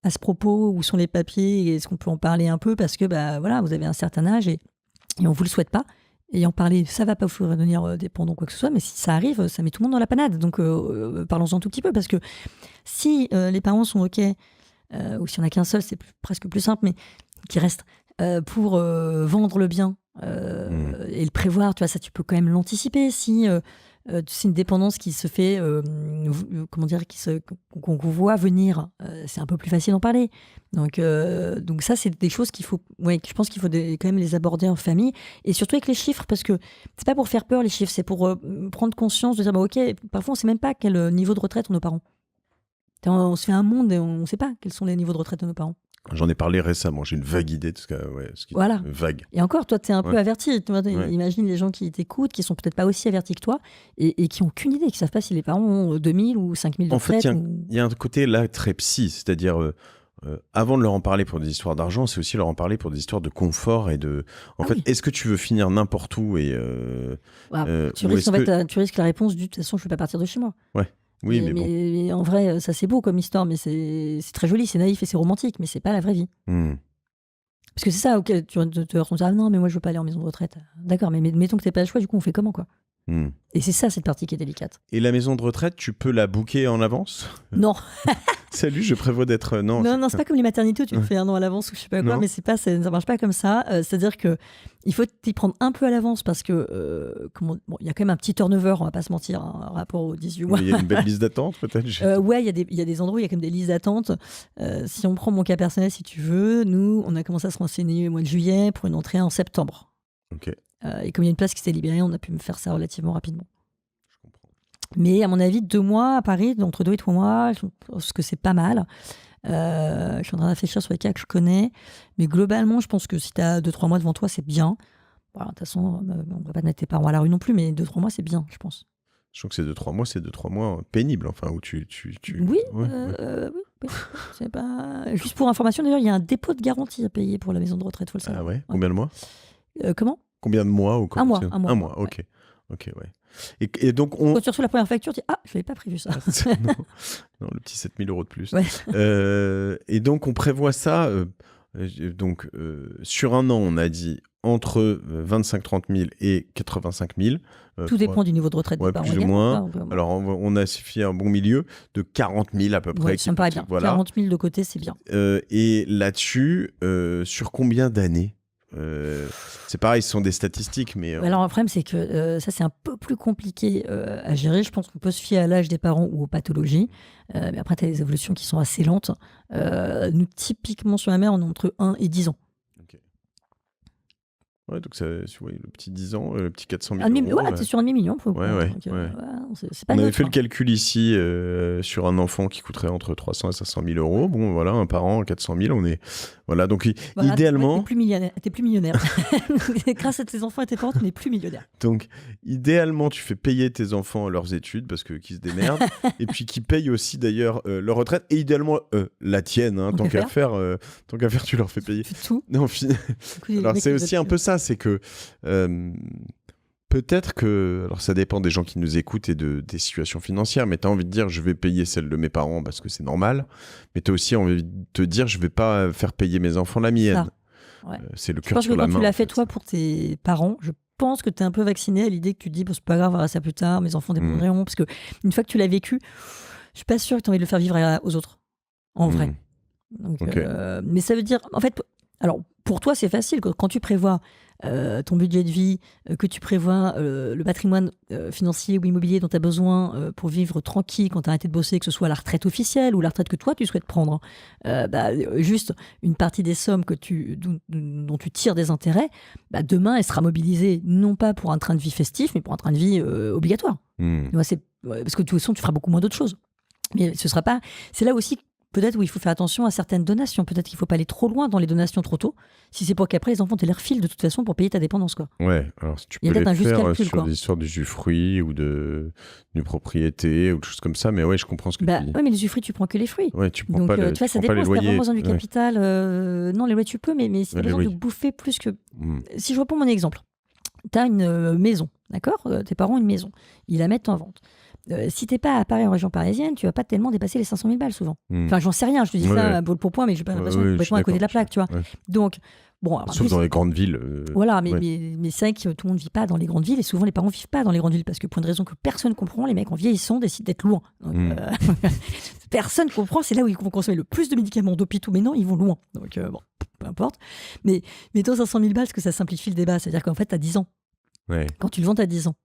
à ce propos, où sont les papiers, est-ce qu'on peut en parler un peu, parce que, voilà, vous avez un certain âge, et on vous le souhaite pas. Et en parler, ça va pas vous faire devenir dépendant quoi que ce soit, mais si ça arrive, ça met tout le monde dans la panade. Donc parlons-en tout petit peu, parce que si les parents sont OK, ou s'il n'y en a qu'un seul, c'est presque plus simple, mais qui reste pour vendre le bien et le prévoir, tu vois, ça tu peux quand même l'anticiper. Si c'est une dépendance qui se fait, qu'on voit venir, c'est un peu plus facile d'en parler. Donc ça, c'est des choses qu'il faut, je pense qu'il faut quand même les aborder en famille, et surtout avec les chiffres, parce que c'est pas pour faire peur les chiffres, c'est pour prendre conscience de dire OK, parfois on sait même pas quel niveau de retraite ont nos parents. On se fait un monde et on ne sait pas quels sont les niveaux de retraite de nos parents. J'en ai parlé récemment, j'ai une vague idée de ce qui Voilà. vague. Et encore, toi, tu es un peu Ouais. averti. Ouais. Imagine les gens qui t'écoutent, qui sont peut-être pas aussi avertis que toi et qui n'ont aucune idée, qui savent pas si les parents ont 2000 ou 5000 de En fait, retraite. il y a un côté là très psy, c'est-à-dire avant de leur en parler pour des histoires d'argent, c'est aussi leur en parler pour des histoires de confort et de. En fait, oui. est-ce que tu veux finir n'importe où et Tu ou risques, est-ce que- tu risques la réponse du « de toute façon, je ne peux pas partir de chez moi ». Oui, mais bon. Mais en vrai, ça c'est beau comme histoire, mais c'est très joli, c'est naïf et c'est romantique, mais c'est pas la vraie vie. Parce que c'est ça auquel tu te heurtes, ah non, mais moi je veux pas aller en maison de retraite. D'accord, mais mettons que t'aies pas le choix, du coup on fait comment quoi? Et c'est ça cette partie qui est délicate. Et la maison de retraite, tu peux la booker en avance? Non. Salut, je prévois d'être. Non, Non, c'est pas comme les maternités où tu le fais un an à l'avance ou je sais pas quoi, Non. mais ça marche pas comme ça. C'est-à-dire que il faut t'y prendre un peu à l'avance parce que il y a quand même un petit turnover, on va pas se mentir, hein, par rapport aux 18 mois. Il y a une belle liste d'attente peut-être. Ouais, il y a des endroits où il y a quand même des listes d'attente. Si on prend mon cas personnel, si tu veux, nous, on a commencé à se renseigner au mois de juillet pour une entrée en septembre. Ok. Et comme il y a une place qui s'est libérée, on a pu me faire ça relativement rapidement. Je comprends. Mais à mon avis, 2 mois à Paris, entre 2 et 3 mois, je pense que c'est pas mal. Je suis en train de réfléchir sur les cas que je connais. Mais globalement, je pense que si tu as 2-3 mois devant toi, c'est bien. Voilà, de toute façon, on ne va pas mettre tes parents à la rue non plus, mais 2-3 mois, c'est bien, je pense. Je trouve que c'est 2-3 mois pénibles, enfin, où tu... Oui, Ouais. oui. C'est pas... Juste pour information, d'ailleurs, il y a un dépôt de garantie à payer pour la maison de retraite, faut le savoir. Ah ouais. Combien de mois? Comment? Combien de mois ou Un mois. Un mois, ok. Ok, ouais. Et donc, on... Quand tu reçois la première facture, tu dis « Ah, je n'avais pas prévu ça. » non, le petit 7000 € de plus. Ouais. Et donc, on prévoit ça. Sur un an, on a dit entre 25-30 000 et 85 000. Tout dépend du niveau de retraite des parents. Plus ou moins. Alors, on a fait un bon milieu de 40 000 à peu près. Ça me paraît bien. Voilà. 40 000 de côté, c'est bien. Et là-dessus, sur combien d'années? C'est pareil, ce sont des statistiques, mais... Alors, le problème, c'est que ça, c'est un peu plus compliqué à gérer. Je pense qu'on peut se fier à l'âge des parents ou aux pathologies. Mais après, tu as des évolutions qui sont assez lentes. Nous, typiquement, sur la mère, on est entre 1 et 10 ans. Okay. Ouais, donc le petit 10 ans, le petit 400 000 €. Ouais, t'es sur un demi-million. Ouais. C'est pas on avait neutre, fait le calcul ici sur un enfant qui coûterait entre 300 et 500 000 €. Bon, voilà, un parent, 400 000, on est... Voilà, donc idéalement... T'es plus millionnaire. Grâce à tes enfants et tes parents, tu n'es plus millionnaire. Donc, idéalement, tu fais payer tes enfants leurs études parce qu'ils se démerdent et puis qu'ils payent aussi d'ailleurs leur retraite et idéalement la tienne, hein, tant qu'à faire, tu leur fais payer. Tout. Non, alors, c'est aussi un peu ça, c'est que peut-être que, alors ça dépend des gens qui nous écoutent et des situations financières, mais tu as envie de dire je vais payer celle de mes parents parce que c'est normal, mais tu as aussi envie de te dire je vais pas faire payer mes enfants la mienne. Ouais. C'est le cœur sur la main. Je pense que quand tu l'as fait toi pour tes parents, je pense que tu es un peu vacciné à l'idée que tu te dis bon, c'est pas grave, on verra ça plus tard, mes enfants dépendront, parce que une fois que tu l'as vécu, je suis pas sûre que tu as envie de le faire vivre aux autres, en vrai. Donc, mais ça veut dire, en fait, alors pour toi c'est facile, quand tu prévois ton budget de vie, que tu prévois le patrimoine financier ou immobilier dont tu as besoin pour vivre tranquille quand tu as arrêté de bosser, que ce soit la retraite officielle ou la retraite que toi tu souhaites prendre, juste une partie des sommes dont tu tires des intérêts, demain elle sera mobilisée non pas pour un train de vie festif, mais pour un train de vie obligatoire. Parce que de toute façon tu feras beaucoup moins d'autres choses. Mais ce sera pas. C'est là aussi peut-être où il faut faire attention à certaines donations. Peut-être qu'il ne faut pas aller trop loin dans les donations trop tôt, si c'est pour qu'après les enfants te les refilent de toute façon pour payer ta dépendance, quoi. Ouais, alors si tu peux les faire sur des histoires d'usufruit ou d'une propriété ou des choses comme ça, mais ouais, je comprends ce que tu dis. Ouais, mais l'usufruit, tu prends que les fruits. Ouais, tu prends donc, pas les tu vois, ça dépend, si tu as vraiment besoin du capital. Non, les loyers, tu peux, mais si tu as besoin de bouffer plus que... Si je reprends mon exemple, tu as une maison, d'accord? Tes parents ont une maison, ils la mettent en vente. Si t'es pas à Paris en région parisienne, tu vas pas tellement dépasser les 500 000 balles souvent. Enfin, j'en sais rien, je te dis ça pour point, mais je n'ai pas l'impression d'être complètement à côté de la plaque, tu vois. Donc, bon, alors, sauf dans les grandes villes. Voilà, mais c'est vrai que tout le monde ne vit pas dans les grandes villes et souvent les parents ne vivent pas dans les grandes villes parce que pour une raison que personne ne comprend, les mecs en vieillissant décident d'être loin. Donc, personne ne comprend, c'est là où ils vont consommer le plus de médicaments, d'hôpitaux, mais non, ils vont loin. Donc, bon, peu importe. Mais mettons 500 000 balles, parce que ça simplifie le débat, c'est-à-dire qu'en fait, tu as 10 ans. Ouais. Quand tu le vends, tu as 10 ans.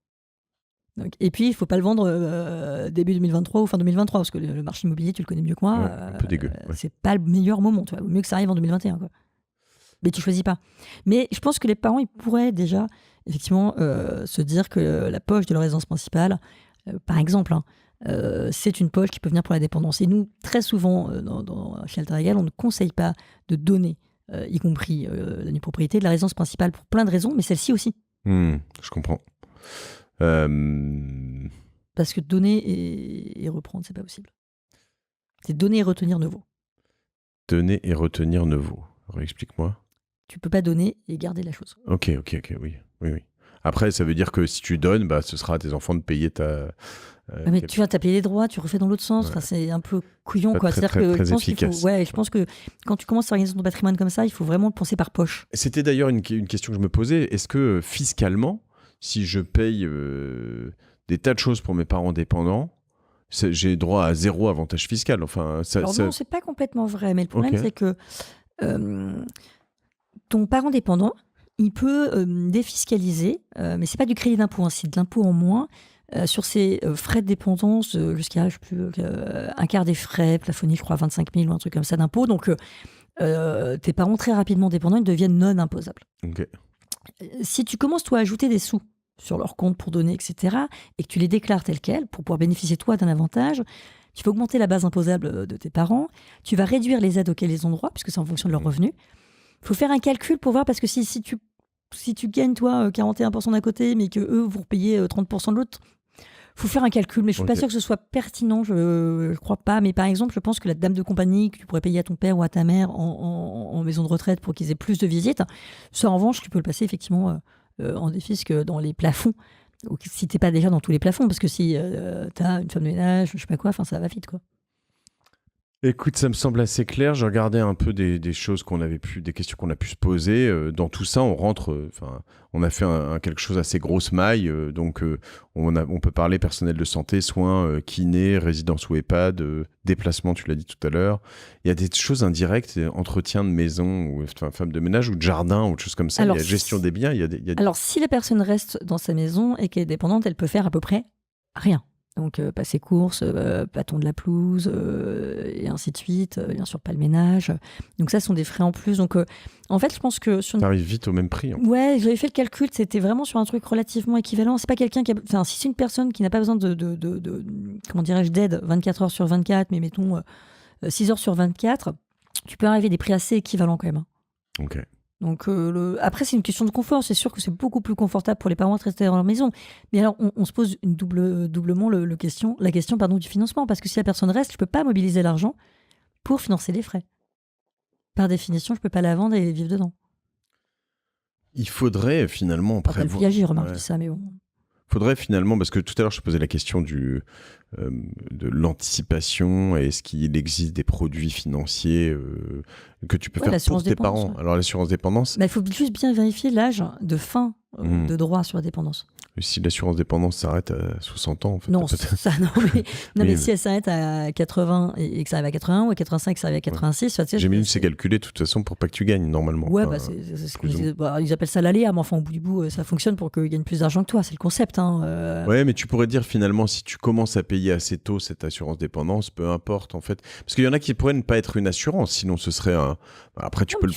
Donc, et puis, il ne faut pas le vendre début 2023 ou fin 2023, parce que le marché immobilier, tu le connais mieux que moi. Un peu dégueu. Ouais. C'est pas le meilleur moment. Tu vois. Mieux que ça arrive en 2021. Quoi. Mais tu choisis pas. Mais je pense que les parents, ils pourraient déjà, effectivement, se dire que la poche de leur résidence principale, par exemple, c'est une poche qui peut venir pour la dépendance. Et nous, très souvent, chez Alter Egal, on ne conseille pas de donner, y compris la nue propriété, de la résidence principale pour plein de raisons, mais celle-ci aussi. Je comprends. Parce que donner et reprendre, c'est pas possible. C'est donner et retenir ne vaut. Donner et retenir ne vaut. Explique-moi. Tu peux pas donner et garder la chose. Ok, oui. Après, ça veut dire que si tu donnes, ce sera à tes enfants de payer ta... mais tu as payé les droits, tu refais dans l'autre sens. Ouais. Enfin, c'est un peu couillon, quoi. C'est-à-dire que je pense je pense que quand tu commences à organiser ton patrimoine comme ça, il faut vraiment le penser par poche. C'était d'ailleurs une question que je me posais. Est-ce que fiscalement, si je paye des tas de choses pour mes parents dépendants, j'ai droit à 0 avantage fiscal? Enfin, non, c'est pas complètement vrai. Mais le problème, c'est que ton parent dépendant, il peut défiscaliser, mais c'est pas du crédit d'impôt, c'est de l'impôt en moins sur ses frais de dépendance jusqu'à un quart des frais plafonnés, je crois, 25 000 ou un truc comme ça d'impôt. Donc, tes parents très rapidement dépendants, ils deviennent non imposables. Okay. Si tu commences, toi, à ajouter des sous sur leur compte pour donner, etc., et que tu les déclares tels quels pour pouvoir bénéficier, toi, d'un avantage, tu vas augmenter la base imposable de tes parents, tu vas réduire les aides auxquelles ils ont droit, puisque c'est en fonction de leurs revenus. Il faut faire un calcul pour voir, parce que si tu gagnes, toi, 41% d'un côté, mais qu'eux vont payer 30% de l'autre, il faut faire un calcul. Mais je ne suis pas sûre que ce soit pertinent, je ne crois pas. Mais par exemple, je pense que la dame de compagnie que tu pourrais payer à ton père ou à ta mère en maison de retraite pour qu'ils aient plus de visites, ça, en revanche, tu peux le passer effectivement en défisque dans les plafonds. Ou si tu n'es pas déjà dans tous les plafonds, parce que si tu as une femme de ménage, je ne sais pas quoi, ça va vite, quoi. Écoute, ça me semble assez clair. J'ai regardé un peu des choses des questions qu'on a pu se poser. Dans tout ça, on rentre. On a fait quelque chose assez grosse maille. Donc, on peut parler personnel de santé, soins, kiné, résidence ou EHPAD, déplacement. Tu l'as dit tout à l'heure. Il y a des choses indirectes, entretien de maison ou femme de ménage ou de jardin ou des choses comme ça. Alors, il y a gestion des biens. Alors, si la personne reste dans sa maison et qu'elle est dépendante, elle peut faire à peu près rien. Donc, passer courses, bâton de la pelouse, et ainsi de suite. Bien sûr, pas le ménage. Donc, ça, ce sont des frais en plus. Donc, en fait, je pense que... Ça arrive vite au même prix. Ouais, j'avais fait le calcul. C'était vraiment sur un truc relativement équivalent. C'est pas quelqu'un qui a... Enfin, si c'est une personne qui n'a pas besoin comment dirais-je, d'aide 24 heures sur 24, mais mettons 6 heures sur 24, tu peux arriver à des prix assez équivalents quand même. Ok. Donc, après, c'est une question de confort. C'est sûr que c'est beaucoup plus confortable pour les parents de rester dans leur maison. Mais alors, on se pose doublement la question du financement. Parce que si la personne reste, je ne peux pas mobiliser l'argent pour financer les frais. Par définition, je ne peux pas la vendre et vivre dedans. Il faudrait finalement prévoir... Pas le piège, remarque ça, mais bon... Faudrait finalement, parce que tout à l'heure je posais la question de l'anticipation, est-ce qu'il existe des produits financiers que tu peux faire pour tes parents? Ouais. Alors l'assurance dépendance, il faut juste bien vérifier l'âge de fin de droit sur la dépendance. Si l'assurance dépendance s'arrête à 60 ans, en fait. Non, mais si elle s'arrête à 80 et que ça arrive à 81 ou à 85 et que ça arrive à 86... Ouais. J'ai mis c'est calculé de toute façon pour pas que tu gagnes normalement. Ouais, c'est ce qu'on disait. Ils appellent ça l'aléa, mais enfin au bout du bout, ça fonctionne pour qu'ils gagnent plus d'argent que toi, c'est le concept. Ouais, mais tu pourrais dire finalement, si tu commences à payer assez tôt cette assurance dépendance, peu importe en fait. Parce qu'il y en a qui pourraient ne pas être une assurance, sinon ce serait un... Après, tu le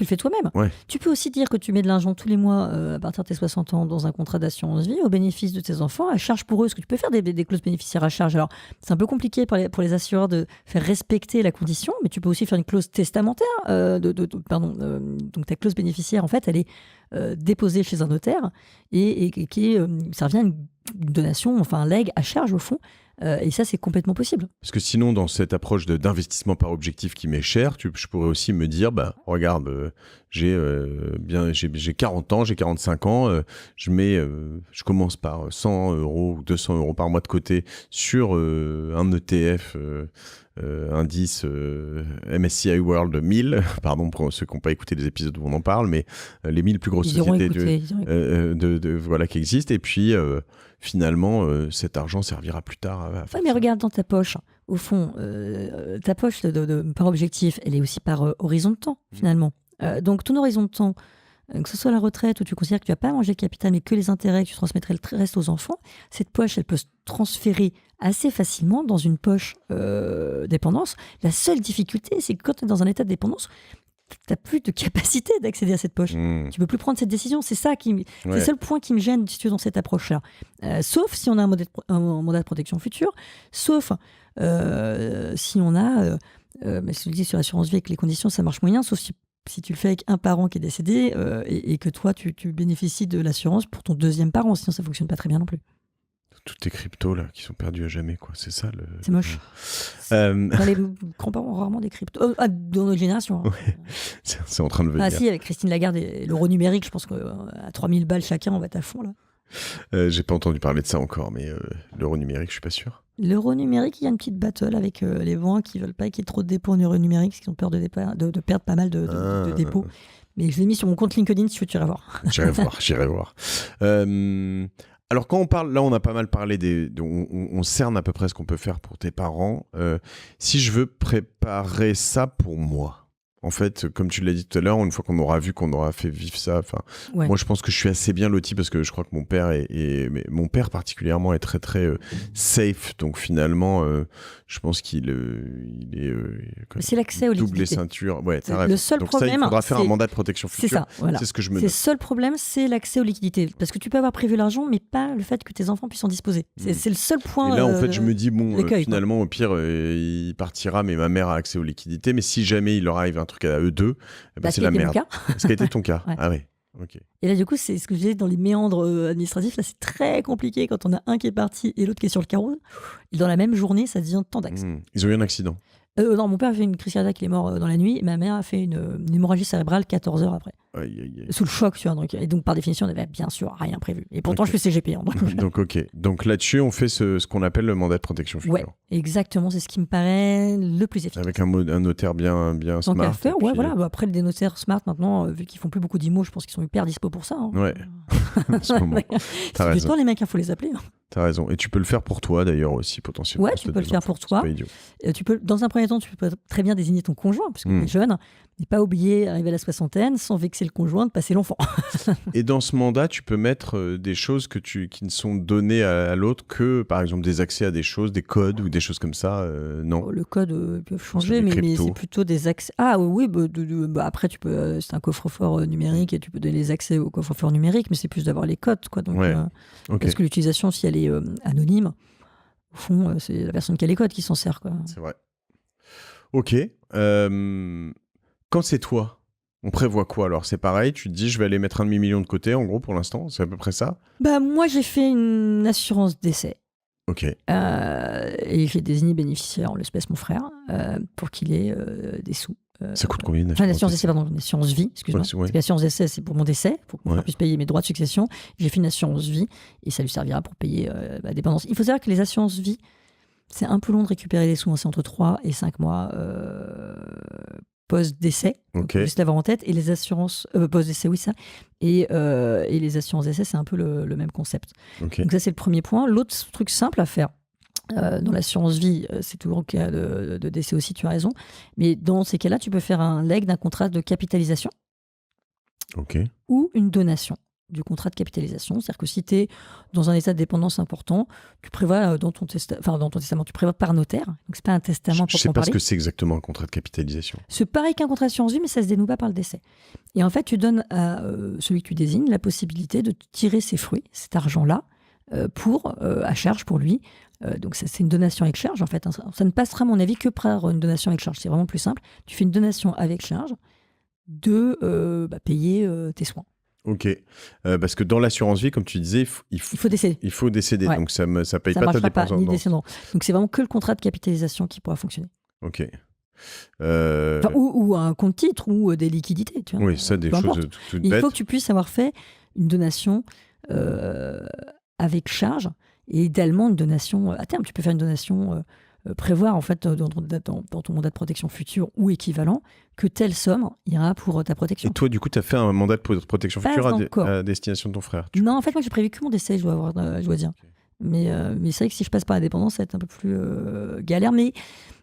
fais toi-même. Ouais. Tu peux aussi dire que tu mets de l'argent tous les mois à partir de tes 60 ans dans un contrat d'assurance vie au bénéfice de tes enfants, à charge pour eux, parce que tu peux faire des clauses bénéficiaires à charge. Alors, c'est un peu compliqué pour les assureurs de faire respecter la condition, mais tu peux aussi faire une clause testamentaire. Donc, ta clause bénéficiaire, en fait, elle est déposée chez un notaire et qui ça revient à une donation, enfin un leg à charge au fond. Et ça, c'est complètement possible. Parce que sinon, dans cette approche d'investissement par objectif qui m'est chère, je pourrais aussi me dire, regarde, j'ai 40 ans, j'ai 45 ans, je commence par 100 euros ou 200 euros par mois de côté sur un ETF indice MSCI World 1000, pardon pour ceux qui n'ont pas écouté les épisodes où on en parle, mais les 1000 plus grosses sociétés qui existent. Et puis, finalement, cet argent servira plus tard à faire mais regarde dans ta poche. Au fond, ta poche par objectif, elle est aussi par horizon de temps, finalement. Donc, ton horizon de temps, que ce soit la retraite où tu considères que tu vas pas manger le capital, mais que les intérêts, que tu transmettrais le reste aux enfants, cette poche, elle peut se transférer assez facilement dans une poche dépendance. La seule difficulté, c'est que quand tu es dans un état de dépendance, t'as plus de capacité d'accéder à cette poche. Tu peux plus prendre cette décision. C'est ça c'est le seul point qui me gêne, si tu veux, dans cette approche-là. Sauf si on a un mandat de protection future, sauf si on a, mais je le dis sur l'assurance vie avec les conditions, ça marche moyen, sauf si tu le fais avec un parent qui est décédé et que toi, tu bénéficies de l'assurance pour ton deuxième parent, sinon ça fonctionne pas très bien non plus. Toutes tes cryptos là qui sont perdus à jamais, quoi. C'est ça le. C'est moche. Les grands-parents ont rarement des cryptos. Dans notre génération. Hein. Ouais. C'est en train de venir. Ah si, avec Christine Lagarde et l'euro numérique, je pense qu'à 3000 balles chacun, on va être à fond là. J'ai pas entendu parler de ça encore, mais l'euro numérique, je suis pas sûr. L'euro numérique, il y a une petite battle avec les banques qui veulent pas qu'il y ait trop de dépôts en euro numérique, parce qu'ils ont peur de perdre pas mal de dépôts. Mais je l'ai mis sur mon compte LinkedIn, si tu veux voir. J'irai voir. Alors quand on parle, là on a pas mal parlé on cerne à peu près ce qu'on peut faire pour tes parents. Si je veux préparer ça pour moi, en fait, comme tu l'as dit tout à l'heure, une fois qu'on aura vu, qu'on aura fait vivre ça, moi je pense que je suis assez bien loti parce que je crois que mon père mais mon père particulièrement est très très safe, donc finalement je pense qu'il est c'est l'accès aux double les liquidités. ceintures. Ouais, t'as Le raison. seul donc problème, ça, il faudra faire un mandat de protection future. C'est ça, voilà. C'est ce que je me note. Le seul problème, c'est l'accès aux liquidités, parce que tu peux avoir prévu l'argent, mais pas le fait que tes enfants puissent en disposer. C'est le seul point. Et là, en fait, je me dis finalement, quoi. au pire, il partira, mais ma mère a accès aux liquidités. Mais si jamais il leur arrive un truc à eux deux, c'est la merde. Ce qui a été ton cas. Ouais. Ah ouais. Okay. Et là, du coup, c'est ce que je disais dans les méandres administratifs. Là, c'est très compliqué quand on a un qui est parti et l'autre qui est sur le carreau. Et dans la même journée, ça devient tant d'axes. Ils ont eu un accident. Non, mon père a fait une crise cardiaque, il est mort dans la nuit. Ma mère a fait une hémorragie cérébrale 14 heures après. Sous le choc, tu vois. Et donc, par définition, on n'avait bien sûr rien prévu. Et pourtant, je fais CGP. Hein, donc, ok. Donc là-dessus, on fait ce qu'on appelle le mandat de protection future. Ouais, exactement. C'est ce qui me paraît le plus efficace. Avec un notaire bien tant smart. Qu'à faire, ouais, voilà. Après, des notaires smart, maintenant, vu qu'ils font plus beaucoup d'IMO, je pense qu'ils sont hyper dispo pour ça. Hein. Ouais. En ce moment. T'as raison. Du temps, les mecs, il faut les appeler. Hein. T'as raison. Et tu peux le faire pour toi, d'ailleurs, aussi, potentiellement. Ouais, tu peux le faire pour toi. Tu peux, dans un premier temps, tu peux très bien désigner ton conjoint, parce que tu es jeune. N'est pas oublier, arriver à la soixantaine, sans vexer le conjoint, de passer l'enfant. Et dans ce mandat, tu peux mettre des choses qui ne sont données à l'autre que, par exemple, des accès à des choses, des codes ou des choses comme ça, non. Le code peut changer, mais c'est plutôt des accès. Ah oui, après, tu peux, c'est un coffre-fort numérique et tu peux donner les accès au coffre-fort numérique, mais c'est plus d'avoir les codes, quoi. Donc, parce que l'utilisation, si elle est anonyme, au fond, c'est la personne qui a les codes qui s'en sert, quoi. C'est vrai. Ok. Quand c'est toi, on prévoit quoi alors? C'est pareil, tu te dis je vais aller mettre 1,5 million de côté, en gros, pour l'instant, c'est à peu près ça? Moi, j'ai fait une assurance décès. Ok. Et j'ai désigné bénéficiaire, en l'espèce mon frère, pour qu'il ait des sous. Ça coûte combien une assurance décès? Pardon, une assurance vie, excuse-moi. Parce que l'assurance décès, c'est pour mon décès, pour que mon frère puisse payer mes droits de succession. J'ai fait une assurance vie et ça lui servira pour payer ma dépendance. Il faut savoir que les assurances vie, c'est un peu long de récupérer les sous, hein, c'est entre 3 et 5 mois post-décès, juste l'avoir en tête, et les assurances post-décès, oui, ça, et les assurances décès, c'est un peu le même concept. Donc ça, c'est le premier point. L'autre truc simple à faire, dans l'assurance vie, c'est toujours en cas de décès aussi, tu as raison, mais dans ces cas-là, tu peux faire un leg d'un contrat de capitalisation ou une donation du contrat de capitalisation. C'est-à-dire que si tu es dans un état de dépendance important, tu prévois dans ton testament, tu prévois par notaire. Donc, c'est pas un testament Je ne sais pas ce que c'est exactement un contrat de capitalisation. C'est pareil qu'un contrat d'assurance vie, mais ça ne se dénoue pas par le décès. Et en fait, tu donnes à celui que tu désignes la possibilité de tirer ses fruits, cet argent-là, à charge pour lui. Donc, c'est une donation avec charge, en fait. Ça ne passera, à mon avis, que par une donation avec charge. C'est vraiment plus simple. Tu fais une donation avec charge de payer tes soins. Ok, parce que dans l'assurance vie, comme tu disais, il faut décéder. Il faut décéder, donc ça paye pas ta dépense. Ni descendant. Donc c'est vraiment que le contrat de capitalisation qui pourra fonctionner. Ok. Ou un compte titre ou des liquidités. Tu vois. Oui, ça, des choses toutes bêtes. Il faut que tu puisses avoir fait une donation avec charge et idéalement une donation à terme. Tu peux faire une donation, prévoir en fait dans ton mandat de protection future ou équivalent que telle somme ira pour ta protection. Et toi, du coup, tu as fait un mandat de protection future à destination de ton frère? Non, en fait, moi, j'ai prévu que mon décès, je dois dire. Okay. Mais c'est vrai que si je passe par la dépendance, ça va être un peu plus galère. Mais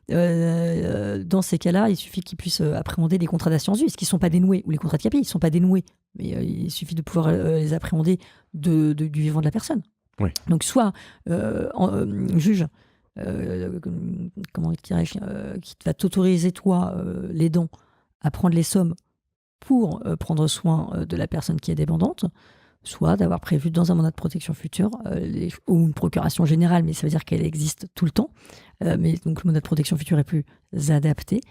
dans ces cas-là, il suffit qu'ils puissent appréhender des contrats d'assurance vie, parce qu'ils ne sont pas dénoués, ou les contrats de capi, ils ne sont pas dénoués. Mais il suffit de pouvoir les appréhender du vivant de la personne. Oui. Donc, soit juge, comment dirais-je, qui va t'autoriser, toi, les dons, à prendre les sommes pour prendre soin de la personne qui est dépendante, soit d'avoir prévu dans un mandat de protection future ou une procuration générale, mais ça veut dire qu'elle existe tout le temps. Mais donc le mandat de protection future est plus adapté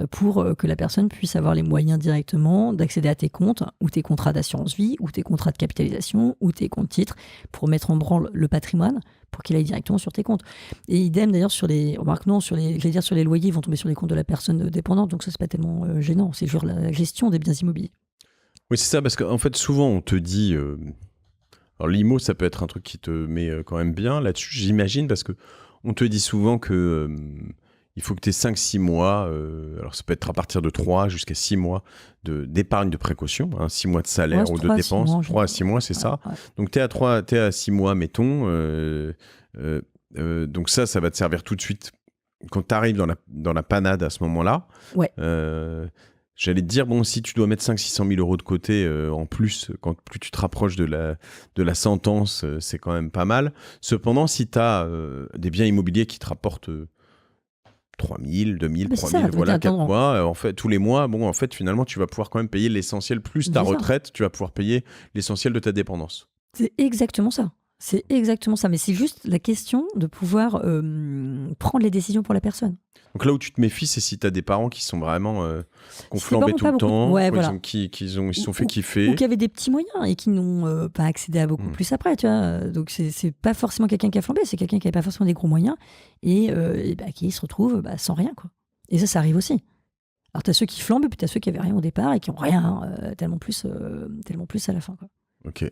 pour que la personne puisse avoir les moyens directement d'accéder à tes comptes ou tes contrats d'assurance vie ou tes contrats de capitalisation ou tes comptes titres pour mettre en branle le patrimoine pour qu'il aille directement sur tes comptes. Et idem d'ailleurs sur les loyers, ils vont tomber sur les comptes de la personne dépendante, donc ça c'est pas tellement gênant, c'est genre la gestion des biens immobiliers. Oui, c'est ça, parce qu'en fait, souvent, on te dit... Alors, l'IMO, ça peut être un truc qui te met quand même bien là-dessus, j'imagine, parce que on te dit souvent que il faut que tu aies 5-6 mois, alors ça peut être à partir de 3 jusqu'à 6 mois d'épargne de précaution, 6 mois de salaire ou de dépenses. 3 à 6 mois, c'est ça. Ouais. Donc, tu es à 6 mois, mettons. Donc, ça va te servir tout de suite quand tu arrives dans la panade à ce moment-là. Ouais. J'allais te dire, bon, si tu dois mettre 500-600 000 euros de côté en plus, plus tu te rapproches de la sentence, c'est quand même pas mal. Cependant, si tu as des biens immobiliers qui te rapportent 3 000, 2 000, 3 000, voilà, 4 mois, en fait, tous les mois, bon, en fait, finalement, tu vas pouvoir quand même payer l'essentiel, plus ta retraite, tu vas pouvoir payer l'essentiel de ta dépendance. C'est exactement ça. C'est exactement ça. Mais c'est juste la question de pouvoir prendre les décisions pour la personne. Donc là où tu te méfies, c'est si tu as des parents qui sont vraiment qui ont flambé tout le temps, ouais, voilà. ils se sont fait kiffer. Ou qui avaient des petits moyens et qui n'ont pas accédé à beaucoup plus après. Tu vois. Donc c'est pas forcément quelqu'un qui a flambé, c'est quelqu'un qui n'avait pas forcément des gros moyens et qui se retrouve sans rien, quoi. Et ça arrive aussi. Alors tu as ceux qui flambent et puis tu as ceux qui n'avaient rien au départ et qui n'ont rien tellement plus à la fin, quoi. Ok.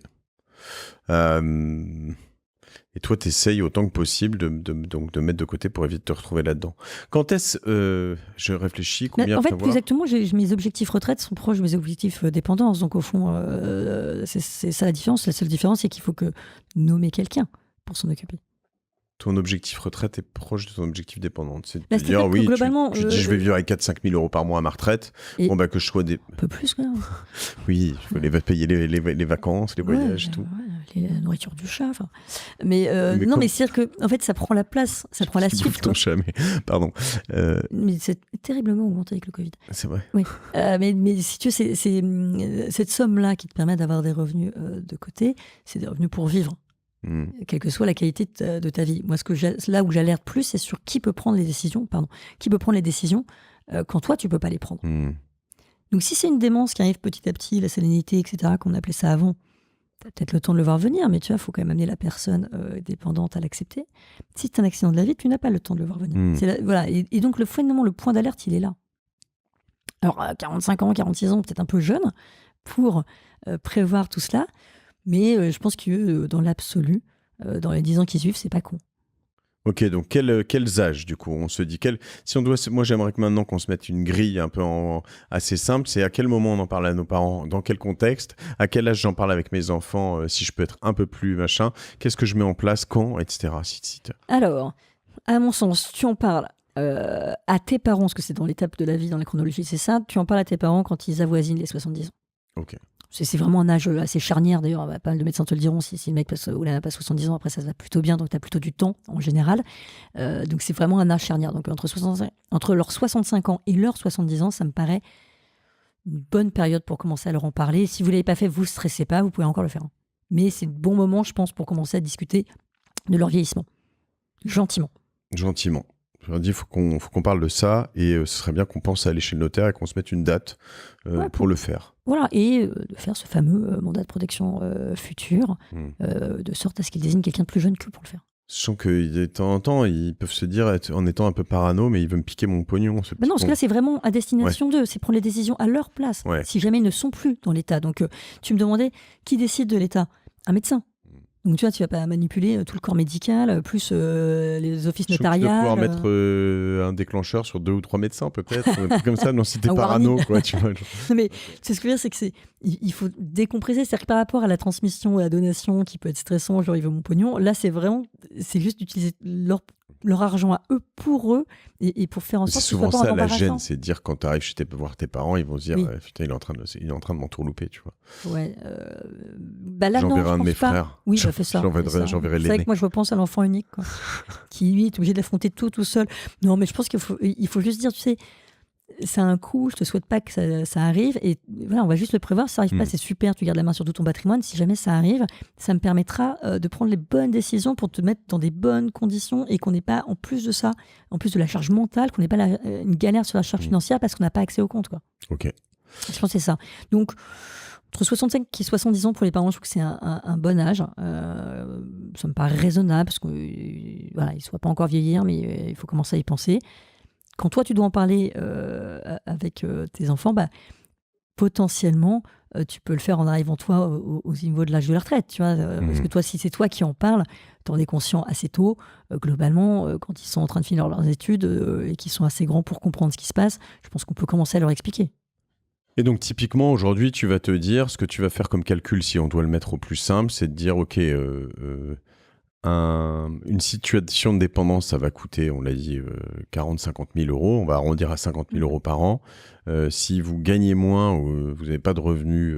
Et toi, tu essayes autant que possible de mettre de côté pour éviter de te retrouver là-dedans. Quand est-ce... je réfléchis, combien... En fait, plus exactement, mes objectifs retraite sont proches de mes objectifs dépendance. Donc, au fond, c'est ça la différence. La seule différence, c'est qu'il faut que nommer quelqu'un pour s'en occuper. Ton objectif retraite est proche de ton objectif dépendante. C'est de dire, oui, globalement, tu dis, je vais vivre avec 4-5 000 euros par mois à ma retraite. Bon, bah, que je sois des... Un peu plus, quand même. Oui, il faut payer les vacances, les voyages et tout. La nourriture du chat. Mais c'est-à-dire que, en fait, ça prend la place, ça prend la suite. Ton chat, mais pardon. Mais c'est terriblement augmenté avec le Covid. C'est vrai. Oui. Mais si tu veux, c'est cette somme-là qui te permet d'avoir des revenus de côté, c'est des revenus pour vivre. Quelle que soit la qualité de ta vie. Moi, là où j'alerte plus, c'est sur qui peut prendre les décisions, quand toi, tu peux pas les prendre. Donc, si c'est une démence qui arrive petit à petit, la sérénité, etc., qu'on appelait ça avant, tu as peut-être le temps de le voir venir, mais tu vois, il faut quand même amener la personne dépendante à l'accepter. Si c'est un accident de la vie, tu n'as pas le temps de le voir venir. Voilà. Et donc, le point d'alerte, il est là. Alors, à 45 ans, 46 ans, peut-être un peu jeune, pour prévoir tout cela. Mais je pense que dans l'absolu, dans les 10 ans qui suivent, c'est pas con. Ok, donc quels âges du coup on se dit si on doit, moi j'aimerais que maintenant qu'on se mette une grille un peu assez simple, c'est à quel moment on en parle à nos parents, dans quel contexte, à quel âge j'en parle avec mes enfants, si je peux être un peu plus machin, qu'est-ce que je mets en place, quand, etc. Alors, à mon sens, tu en parles à tes parents, parce que c'est dans l'étape de la vie, dans la chronologie, c'est ça, tu en parles à tes parents quand ils avoisinent les 70 ans. Ok. C'est vraiment un âge assez charnière, d'ailleurs, pas mal de médecins te le diront, si le mec passe 70 ans, après ça va plutôt bien, donc tu as plutôt du temps en général. Donc c'est vraiment un âge charnière. Donc entre leurs 65 ans et leurs 70 ans, ça me paraît une bonne période pour commencer à leur en parler. Si vous ne l'avez pas fait, vous ne stressez pas, vous pouvez encore le faire. Mais c'est le bon moment, je pense, pour commencer à discuter de leur vieillissement. Gentiment. Je leur dis, il faut qu'on parle de ça et ce serait bien qu'on pense à aller chez le notaire et qu'on se mette une date pour le faire. Voilà, et de faire ce fameux mandat de protection futur, de sorte à ce qu'il désigne quelqu'un de plus jeune que pour le faire. Sachant que de temps en temps, ils peuvent se dire, en étant un peu parano, mais il veut me piquer mon pognon. Non, parce que là, c'est vraiment à destination d'eux, c'est prendre les décisions à leur place, si jamais ils ne sont plus dans l'État. Donc, tu me demandais, qui décide de l'État ? Un médecin. Donc tu vois, tu vas pas manipuler tout le corps médical, plus les offices notariales. Tu vas pouvoir mettre un déclencheur sur 2 ou 3 médecins peut-être, un truc comme ça, non, si t'es parano, quoi, tu vois. Non, mais c'est ce que je veux dire, c'est que il faut décompresser, c'est-à-dire que par rapport à la transmission ou à la donation qui peut être stressant, genre il veut mon pognon, là c'est juste d'utiliser leur argent à eux pour eux et pour faire en sorte que ce soit pas souvent ça la gêne, c'est de dire quand tu arrives voir tes parents, ils vont se dire putain, il est en train de m'entourlouper, tu vois. Ouais. Là, j'enverrai un de mes pas. frères. Oui, fais ça. J'enverrai l'aîné. C'est vrai que moi je repense à l'enfant unique, quoi, qui lui est obligé d'affronter tout seul. Non, mais je pense qu'il faut juste dire, tu sais, ça a un coût, je te souhaite pas que ça arrive, et voilà, on va juste le prévoir. Si ça arrive pas, c'est super, tu gardes la main sur tout ton patrimoine. Si jamais ça arrive, ça me permettra de prendre les bonnes décisions pour te mettre dans des bonnes conditions, et qu'on n'ait pas, en plus de ça, en plus de la charge mentale, qu'on n'ait pas une galère sur la charge financière parce qu'on n'a pas accès au compte, quoi. Ok. Je pense que c'est ça. Donc, entre 65 et 70 ans pour les parents, je trouve que c'est un bon âge. Ça me paraît raisonnable parce qu'ils voilà, ne soient pas encore vieillir, mais il faut commencer à y penser. Quand toi, tu dois en parler avec tes enfants, potentiellement, tu peux le faire en arrivant, toi, au niveau de l'âge de la retraite. Tu vois, parce que toi, si c'est toi qui en parles, tu en es conscient assez tôt. Globalement, quand ils sont en train de finir leurs études et qu'ils sont assez grands pour comprendre ce qui se passe, je pense qu'on peut commencer à leur expliquer. Et donc, typiquement, aujourd'hui, tu vas te dire, ce que tu vas faire comme calcul, si on doit le mettre au plus simple, c'est de dire, OK, une situation de dépendance, ça va coûter, on l'a dit, 40-50 000 euros. On va arrondir à 50 000 euros par an. Si vous gagnez moins ou vous n'avez pas de revenus,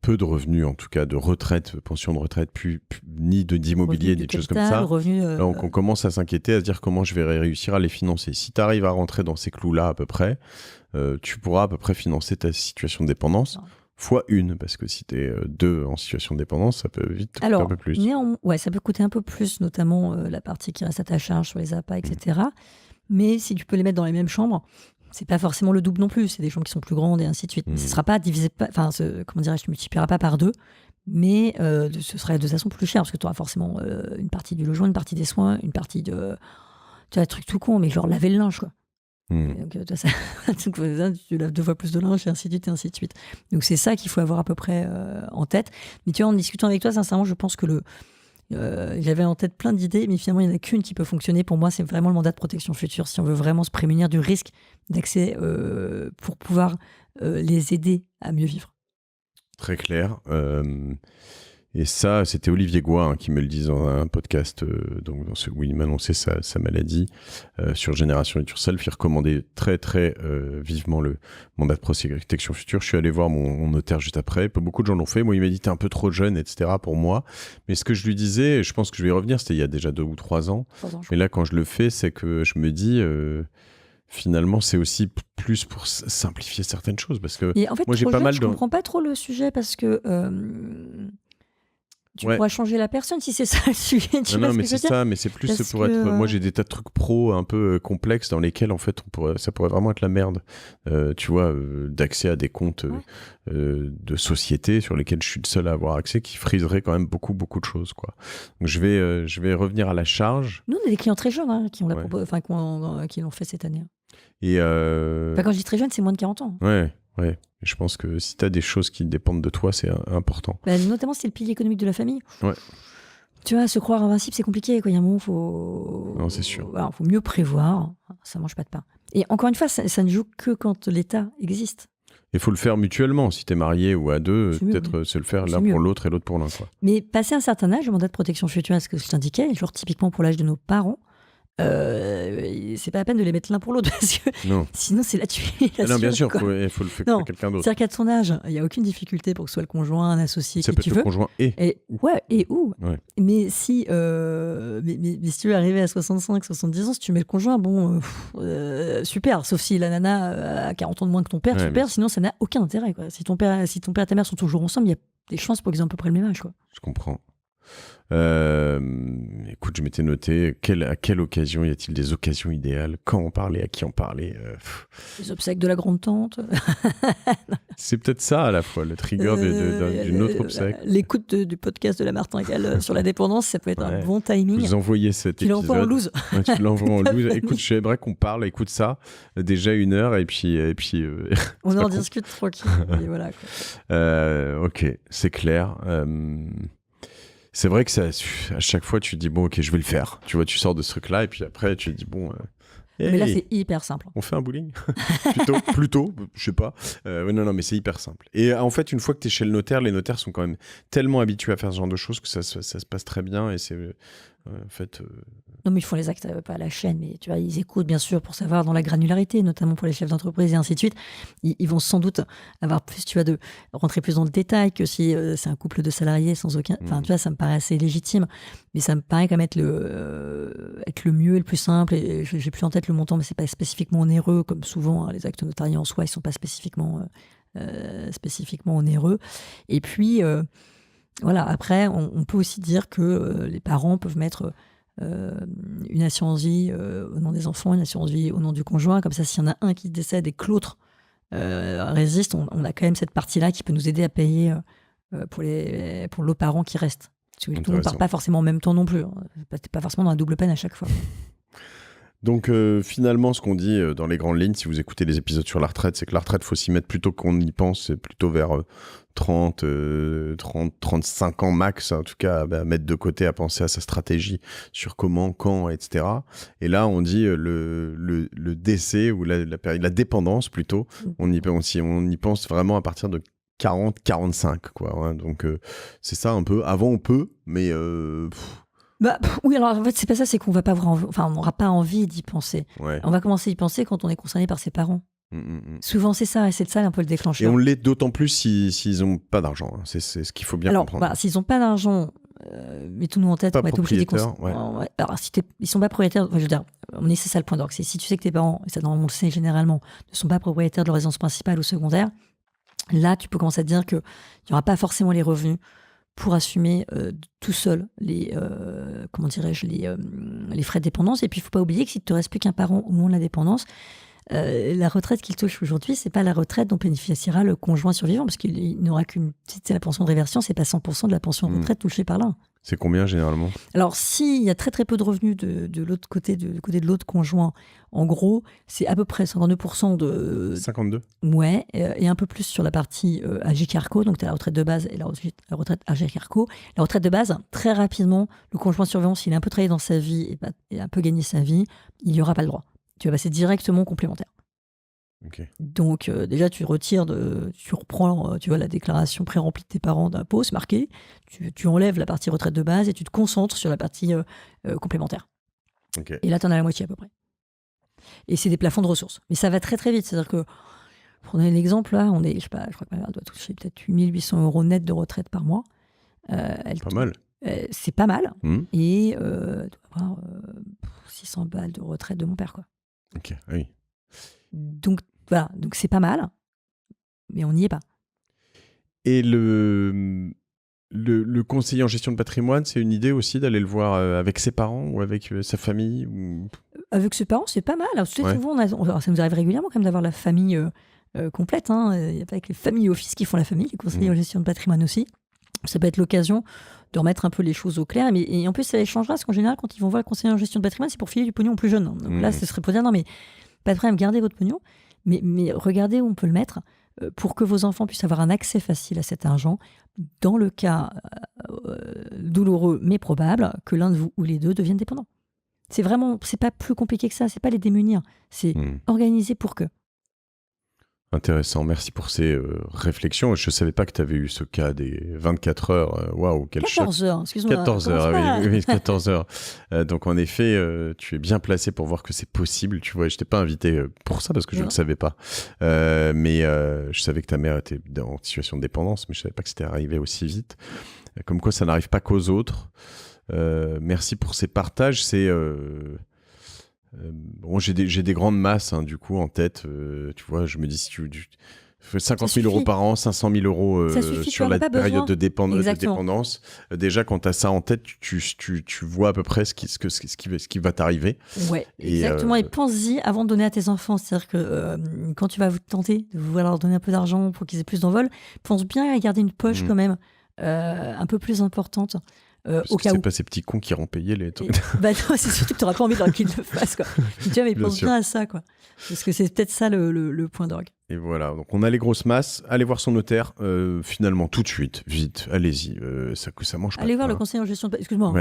peu de revenus en tout cas, de retraite, pension de retraite, ni d'immobilier, des choses comme ça, donc on commence à s'inquiéter, à se dire comment je vais réussir à les financer. Si tu arrives à rentrer dans ces clous-là à peu près, tu pourras à peu près financer ta situation de dépendance. Fois une, parce que si tu es deux en situation de dépendance, ça peut vite coûter un peu plus. Ouais, ça peut coûter un peu plus, notamment la partie qui reste à ta charge sur les APA, etc. Mais si tu peux les mettre dans les mêmes chambres, c'est pas forcément le double non plus. C'est des chambres qui sont plus grandes et ainsi de suite. Mais ce sera pas divisé, comment dirais-je, tu multiplieras pas par deux, mais ce serait de toute façon plus cher parce que tu auras forcément une partie du logement, une partie des soins, une partie de. Tu as un truc tout con, mais genre laver le linge, quoi. Donc, tu laves 2 fois plus de linge et ainsi de suite. Donc c'est ça qu'il faut avoir à peu près en tête. Mais tu vois, en discutant avec toi, sincèrement, je pense que j'avais en tête plein d'idées, mais finalement il n'y en a qu'une qui peut fonctionner. Pour moi, c'est vraiment le mandat de protection future, si on veut vraiment se prémunir du risque d'accès pour pouvoir les aider à mieux vivre. Très clair. Et ça, c'était Olivier Goua qui me le disait dans un podcast où il m'annonçait sa maladie sur Génération It Yourself. Il recommandait très très vivement le mandat de protection future. Je suis allé voir mon notaire juste après. Beaucoup de gens l'ont fait. Moi, il m'a dit t'es un peu trop jeune, etc. pour moi. Mais ce que je lui disais, je pense que je vais y revenir, c'était il y a déjà 2 ou 3 ans. Et là, quand je le fais, c'est que je me dis... finalement, c'est aussi plus pour simplifier certaines choses. Parce que et en fait, moi, j'ai pas mal je comprends pas trop le sujet parce que... tu pourras changer la personne si c'est ça le sujet. Non, mais c'est ça, mais c'est plus pour être. Moi, j'ai des tas de trucs pro un peu complexes dans lesquels, en fait, ça pourrait vraiment être la merde. Tu vois, d'accès à des comptes de société sur lesquels je suis le seul à avoir accès, qui friserait quand même beaucoup, beaucoup de choses, quoi. Donc, je vais revenir à la charge. Nous, on a des clients très jeunes qui l'ont fait cette année. Et quand je dis très jeune, c'est moins de 40 ans. Ouais. Je pense que si tu as des choses qui dépendent de toi, c'est important. Notamment, c'est le pilier économique de la famille. Ouais. Tu vois, se croire invincible, c'est compliqué. Il y a un moment, faut mieux prévoir. Ça mange pas de pain. Et encore une fois, ça ne joue que quand l'État existe. Il faut le faire mutuellement. Si tu es marié ou à deux, peut-être se le faire l'un pour l'autre et l'autre pour l'un, quoi. Mais passer un certain âge, le mandat de protection future, ce que je t'indiquais, genre typiquement pour l'âge de nos parents, c'est pas la peine de les mettre l'un pour l'autre parce que sinon c'est la tuer. Non, bien sûr, il faut le faire à quelqu'un d'autre. C'est-à-dire qu'à ton âge, il n'y a aucune difficulté pour que ce soit le conjoint, un associé, ça qui peut tu être veux. Le conjoint et où. Ouais. Mais si tu veux arriver à 65, 70 ans, si tu mets le conjoint, super. Sauf si la nana a 40 ans de moins que ton père, super. Sinon, ça n'a aucun intérêt, quoi. Si ton père et ta mère sont toujours ensemble, il y a des chances pour qu'ils aient à peu près le même âge, quoi. Je comprends. Écoute, je m'étais noté à quelle occasion y a-t-il des occasions idéales, quand en parler, à qui en parler. Les obsèques de la grande tante. C'est peut-être ça à la fois le trigger d'une autre obsèque. L'écoute du podcast de la Martingale sur la dépendance, ça peut être un bon timing. Vous envoyez cet épisode. Tu l'envoies en loose. Tu l'envoies en loose. Écoute, j'aimerais qu'on parle. Écoute ça, déjà 1 heure et puis. On en discute tranquille. Et voilà, quoi. Ok, c'est clair. C'est vrai que à chaque fois, tu te dis, bon, ok, je vais le faire. Tu vois, tu sors de ce truc-là, et puis après, tu te dis, bon... mais là, c'est hyper simple. On fait un bowling plutôt, je sais pas. Non, mais c'est hyper simple. Et en fait, une fois que tu es chez le notaire, les notaires sont quand même tellement habitués à faire ce genre de choses que ça se passe très bien, et En fait, Non, mais ils font les actes pas à la chaîne, mais tu vois, ils écoutent bien sûr pour savoir dans la granularité, notamment pour les chefs d'entreprise et ainsi de suite. Ils vont sans doute avoir plus, tu vois, de rentrer plus dans le détail que si c'est un couple de salariés sans aucun. Enfin, tu vois, ça me paraît assez légitime, mais ça me paraît quand même être le mieux et le plus simple. Et j'ai plus en tête le montant, mais c'est pas spécifiquement onéreux, comme souvent les actes notariés en soi, ils sont pas spécifiquement onéreux. Et puis voilà. Après, on peut aussi dire que les parents peuvent mettre une assurance vie au nom des enfants, une assurance vie au nom du conjoint. Comme ça, s'il y en a un qui décède et que l'autre résiste, on a quand même cette partie-là qui peut nous aider à payer pour l'autre parent qui reste. Parce que tout le monde ne part pas forcément en même temps non plus. Hein. C'est pas forcément dans la double peine à chaque fois. Donc finalement, ce qu'on dit dans les grandes lignes, si vous écoutez les épisodes sur la retraite, c'est que la retraite, faut s'y mettre plutôt qu'on y pense, c'est plutôt vers 30, 35 ans max, en tout cas, à mettre de côté, à penser à sa stratégie sur comment, quand, etc. Et là, on dit le décès ou la dépendance plutôt, on y pense vraiment à partir de 40, 45, quoi. Hein. Donc c'est ça un peu. Avant, on peut, mais... oui, alors en fait, c'est pas ça, c'est qu'on va pas on n'aura pas envie d'y penser. Ouais. On va commencer à y penser quand on est concerné par ses parents. Souvent, c'est ça, et c'est ça un peu le déclencheur. Et on l'est d'autant plus s'ils n'ont pas d'argent. Hein. C'est ce qu'il faut bien comprendre. S'ils n'ont pas d'argent, mettons-nous en tête, pas on va être obligé de ouais. Alors, ils sont pas propriétaires, je veux dire, c'est ça le point d'orgue. C'est si tu sais que tes parents, et ça on le sait généralement, ne sont pas propriétaires de leur résidence principale ou secondaire, là, tu peux commencer à te dire qu'il n'y aura pas forcément les revenus pour assumer tout seul les frais de dépendance. Et puis, il ne faut pas oublier que s'il ne te reste plus qu'un parent au moment de la dépendance, la retraite qu'il touche aujourd'hui, c'est pas la retraite dont bénéficiera le conjoint survivant, parce qu'il n'aura qu'une petite, la pension de réversion, c'est pas 100% de la pension de retraite touchée par l'un. C'est combien généralement ? Alors, s'il y a très très peu de revenus de l'autre côté, du côté de l'autre conjoint, en gros, c'est à peu près 52% de... 52 ? Ouais, et un peu plus sur la partie AGIC-ARCO, donc tu as la retraite de base et la retraite AGIC-ARCO. La retraite de base, très rapidement, le conjoint survivant, s'il a un peu travaillé dans sa vie et un peu gagné sa vie, il n'y aura pas le droit. Tu vas passer directement complémentaire. Okay. Donc déjà tu reprends tu vois, la déclaration pré-remplie de tes parents d'impôt, c'est marqué, tu enlèves la partie retraite de base et tu te concentres sur la partie complémentaire. Okay. Et là tu en as la moitié à peu près. Et c'est des plafonds de ressources. Mais ça va très très vite, c'est-à-dire que, pour donner l'exemple, là, on est, je sais pas, je crois que ma mère doit toucher peut-être 8 800 € net de retraite par mois. Mal. C'est pas mal. Et elle doit avoir 600 balles de retraite de mon père, quoi. Ok, oui. Donc voilà, donc c'est pas mal, mais on n'y est pas. Et le conseiller en gestion de patrimoine, c'est une idée aussi d'aller le voir avec ses parents ou avec sa famille ou... Avec ses parents, c'est pas mal. Alors, souvent, ça nous arrive régulièrement quand même d'avoir la famille complète. Hein. Il n'y a pas que les familles office qui font la famille, les conseillers en gestion de patrimoine aussi. Ça peut être l'occasion de remettre un peu les choses au clair. Et en plus, ça les changera, parce qu'en général, quand ils vont voir le conseiller en gestion de patrimoine, c'est pour filer du pognon aux plus jeunes. Donc là, ce serait pour dire, non mais pas de problème, gardez votre pognon, mais regardez où on peut le mettre pour que vos enfants puissent avoir un accès facile à cet argent, dans le cas douloureux mais probable que l'un de vous ou les deux deviennent dépendants. C'est pas plus compliqué que ça, c'est pas les démunir, c'est organiser pour que. Intéressant, merci pour ces réflexions. Je ne savais pas que tu avais eu ce cas des 24 heures. Waouh, quel 14 heures, excuse-moi. 14 heures, oui, 14 heures. Donc en effet, tu es bien placé pour voir que c'est possible. Tu vois, je t'ai pas invité pour ça parce que je ne le savais pas. Mais je savais que ta mère était en situation de dépendance, mais je ne savais pas que c'était arrivé aussi vite. Comme quoi, ça n'arrive pas qu'aux autres. Merci pour ces partages. C'est... bon, j'ai des grandes masses du coup en tête, tu vois, je me dis si tu fais 50 000 € par an, 500 000 € sur la période de dépendance, déjà quand tu as ça en tête, tu vois à peu près ce qui va t'arriver. Ouais, exactement, et pense-y avant de donner à tes enfants, c'est-à-dire que quand tu vas vous tenter de vouloir leur donner un peu d'argent pour qu'ils aient plus d'envol, pense bien à garder une poche quand même un peu plus importante. Parce que c'est pas ces petits cons qui iront payer les trucs. Non, c'est surtout que tu n'auras pas envie qu'ils le fassent, quoi. Tu vois, mais pense bien à ça, quoi. Parce que c'est peut-être ça le point d'orgue. Et voilà, donc on a les grosses masses. Allez voir son notaire, finalement, tout de suite, vite, allez-y. Ça mange pas. Allez voir le conseiller en gestion de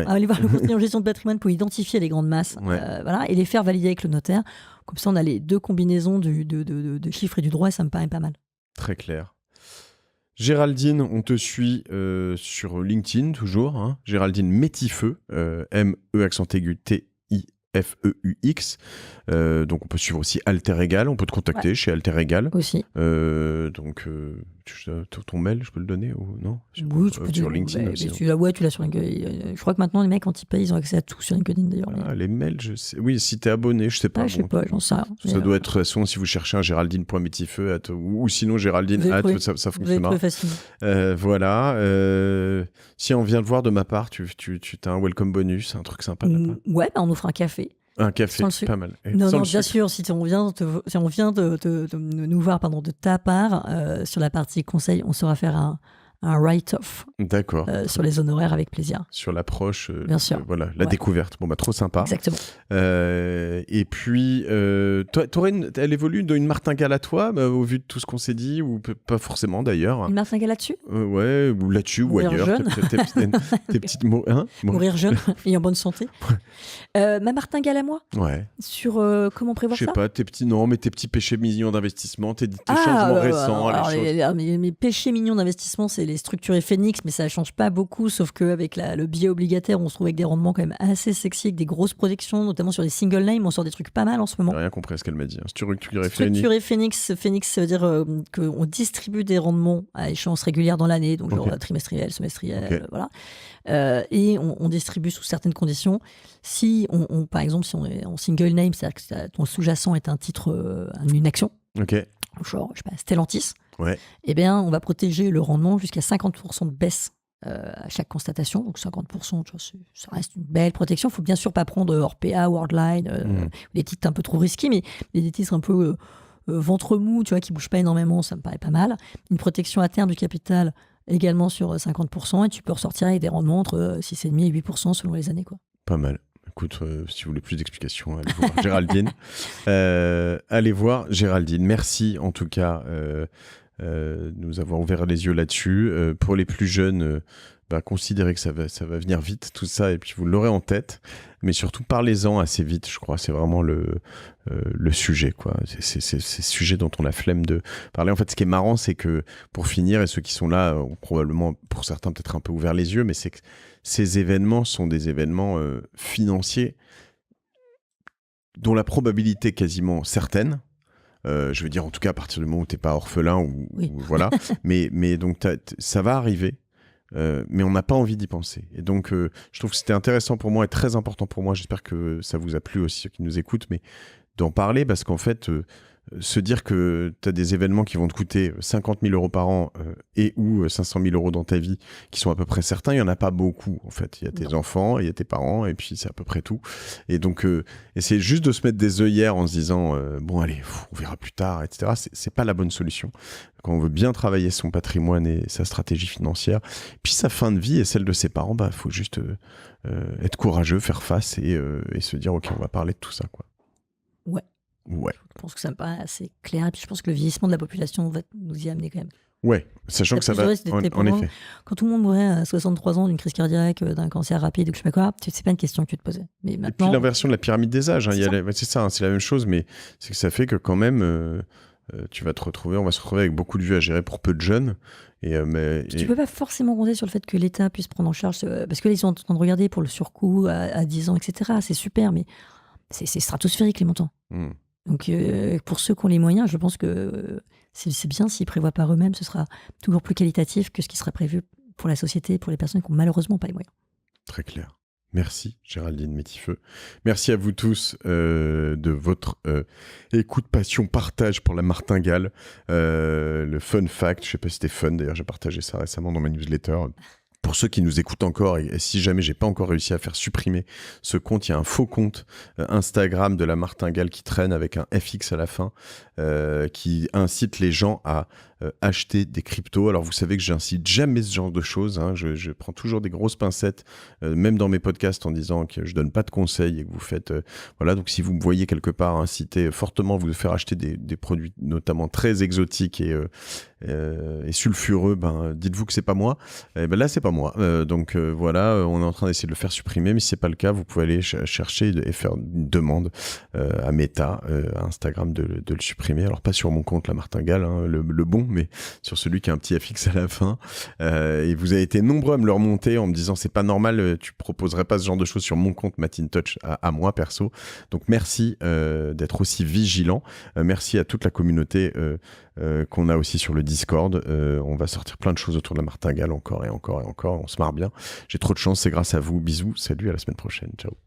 allez voir le conseiller en gestion de patrimoine pour identifier les grandes masses, voilà, et les faire valider avec le notaire. Comme ça, on a les deux combinaisons de chiffres et du droit, et ça me paraît pas mal. Très clair. Géraldine, on te suit sur LinkedIn toujours, hein. Géraldine Métifeux, M-E accent aigu T-I-F-E-U-X. Donc on peut suivre aussi Alter Égal, on peut te contacter chez Alter Égal. Aussi. Donc ton mail, je peux le donner ou non? Oui, tu peux sur LinkedIn aussi. tu l'as sur LinkedIn. Je crois que maintenant les mecs quand ils payent, ils ont accès à tout sur LinkedIn d'ailleurs. Les mails, je sais. Oui, si t'es abonné, je sais pas. Je sais pas, j'en sais rien. Ça doit être de toute façon si vous cherchez un Géraldine.métifeux ou sinon Géraldine ça fonctionnera. Très facile. Voilà. Si on vient le voir de ma part, tu as un welcome bonus, un truc sympa. Ouais, on nous fera un café. Un café, pas mal. Non, bien sûr, si on vient de nous voir de ta part, sur la partie conseil, on saura faire un write-off. D'accord. Sur les honoraires avec plaisir. Sur l'approche, bien sûr. Voilà, la découverte. Bon, trop sympa. Exactement. Et puis, elle évolue dans une martingale à toi, au vu de tout ce qu'on s'est dit, ou pas forcément d'ailleurs. Une martingale là-dessus ouais, ou là-dessus, ou ailleurs. Tes petites mots. Hein Mourir jeune et en bonne santé. Ma martingale à moi. Ouais. Sur comment prévoir ça. Je sais pas, tes petits péchés mignons d'investissement, tes changements récents. Mes péchés mignons d'investissement, c'est les structurés Phoenix, mais ça ne change pas beaucoup, sauf qu'avec le billet obligataire, on se trouve avec des rendements quand même assez sexy, avec des grosses protections, notamment sur les single names, on sort des trucs pas mal en ce moment. J'ai rien compris à ce qu'elle m'a dit. Structuré Phoenix, ça veut dire qu'on distribue des rendements à échéance régulière dans l'année, donc genre trimestriel, semestriel, voilà. Et on distribue sous certaines conditions. Si par exemple, si on est en single name, c'est-à-dire que ton sous-jacent est un titre, une action, genre, je sais pas, Stellantis, eh bien, on va protéger le rendement jusqu'à 50% de baisse à chaque constatation. Donc 50%, tu vois, ça reste une belle protection. Il ne faut bien sûr pas prendre Orpea, Worldline, des titres un peu trop risqués, mais des titres un peu ventre mou, tu vois, qui ne bougent pas énormément, ça me paraît pas mal. Une protection à terme du capital également sur 50%, et tu peux ressortir avec des rendements entre 6,5 et 8% selon les années, quoi. Pas mal. Écoute, si vous voulez plus d'explications, allez voir Géraldine. Allez voir Géraldine. Merci en tout cas de nous avoir ouvert les yeux là-dessus. Pour les plus jeunes, considérez que ça va venir vite, tout ça, et puis vous l'aurez en tête. Mais surtout, parlez-en assez vite, je crois. C'est vraiment le sujet, quoi. C'est ce sujet dont on a flemme de parler. En fait, ce qui est marrant, c'est que, pour finir, et ceux qui sont là ont probablement, pour certains, peut-être un peu ouvert les yeux, mais c'est que ces événements sont des événements financiers dont la probabilité est quasiment certaine. Je veux dire, en tout cas, à partir du moment où tu n'es pas orphelin, ou voilà. mais donc, ça va arriver. Mais on n'a pas envie d'y penser. Et donc, je trouve que c'était intéressant pour moi et très important pour moi. J'espère que ça vous a plu aussi, ceux qui nous écoutent, mais d'en parler parce qu'en fait, se dire que tu as des événements qui vont te coûter 50 000 euros par an et ou 500 000 euros dans ta vie, qui sont à peu près certains, il n'y en a pas beaucoup, en fait. Il y a tes enfants, il y a tes parents, et puis c'est à peu près tout. Et donc, essayer juste de se mettre des œillères en se disant, bon, allez, on verra plus tard, etc. C'est pas la bonne solution. Quand on veut bien travailler son patrimoine et sa stratégie financière, puis sa fin de vie et celle de ses parents, faut juste être courageux, faire face et se dire, ok, on va parler de tout ça, quoi. Ouais. Je pense que ça me paraît assez clair. Et puis je pense que le vieillissement de la population va nous y amener quand même. Ouais, sachant que ça va, en effet. Quand tout le monde mourrait à 63 ans d'une crise cardiaque, d'un cancer rapide, ou je sais pas quoi, c'est pas une question que tu te posais. Mais maintenant, et puis l'inversion de la pyramide des âges, c'est ça, c'est la même chose, mais c'est que ça fait que quand même, on va se retrouver avec beaucoup de vieux à gérer pour peu de jeunes. Tu peux pas forcément compter sur le fait que l'État puisse prendre en charge, parce que là, ils sont en train de regarder pour le surcoût à 10 ans, etc. C'est super, mais c'est stratosphérique les montants. Donc, pour ceux qui ont les moyens, je pense que c'est bien s'ils ne prévoient par eux-mêmes, ce sera toujours plus qualitatif que ce qui serait prévu pour la société, pour les personnes qui n'ont malheureusement pas les moyens. Très clair. Merci Géraldine Métifeux. Merci à vous tous de votre écoute, passion, partage pour la martingale. Le fun fact, je ne sais pas si c'était fun, d'ailleurs j'ai partagé ça récemment dans ma newsletter. Pour ceux qui nous écoutent encore, et si jamais j'ai pas encore réussi à faire supprimer ce compte, il y a un faux compte Instagram de la martingale qui traîne avec un FX à la fin, qui incite les gens à acheter des cryptos. Alors vous savez que j'incite jamais ce genre de choses, hein. Je prends toujours des grosses pincettes, même dans mes podcasts, en disant que je donne pas de conseils et que vous faites... voilà, donc si vous me voyez quelque part inciter fortement à vous faire acheter des produits notamment très exotiques et sulfureux, dites-vous que c'est pas moi. Et là, c'est pas pas moi. Donc voilà, on est en train d'essayer de le faire supprimer, mais si c'est pas le cas, vous pouvez aller chercher et faire une demande à Meta, à Instagram, de le supprimer. Alors pas sur mon compte, la martingale, hein, le bon, mais sur celui qui a un petit affix à la fin. Et vous avez été nombreux à me le remonter en me disant c'est pas normal, tu proposerais pas ce genre de choses sur mon compte Matintosh à moi perso. Donc merci d'être aussi vigilant. Merci à toute la communauté qu'on a aussi sur le Discord. On va sortir plein de choses autour de la martingale encore et encore et encore. On se marre bien. J'ai trop de chance, c'est grâce à vous. Bisous, salut, à la semaine prochaine. Ciao.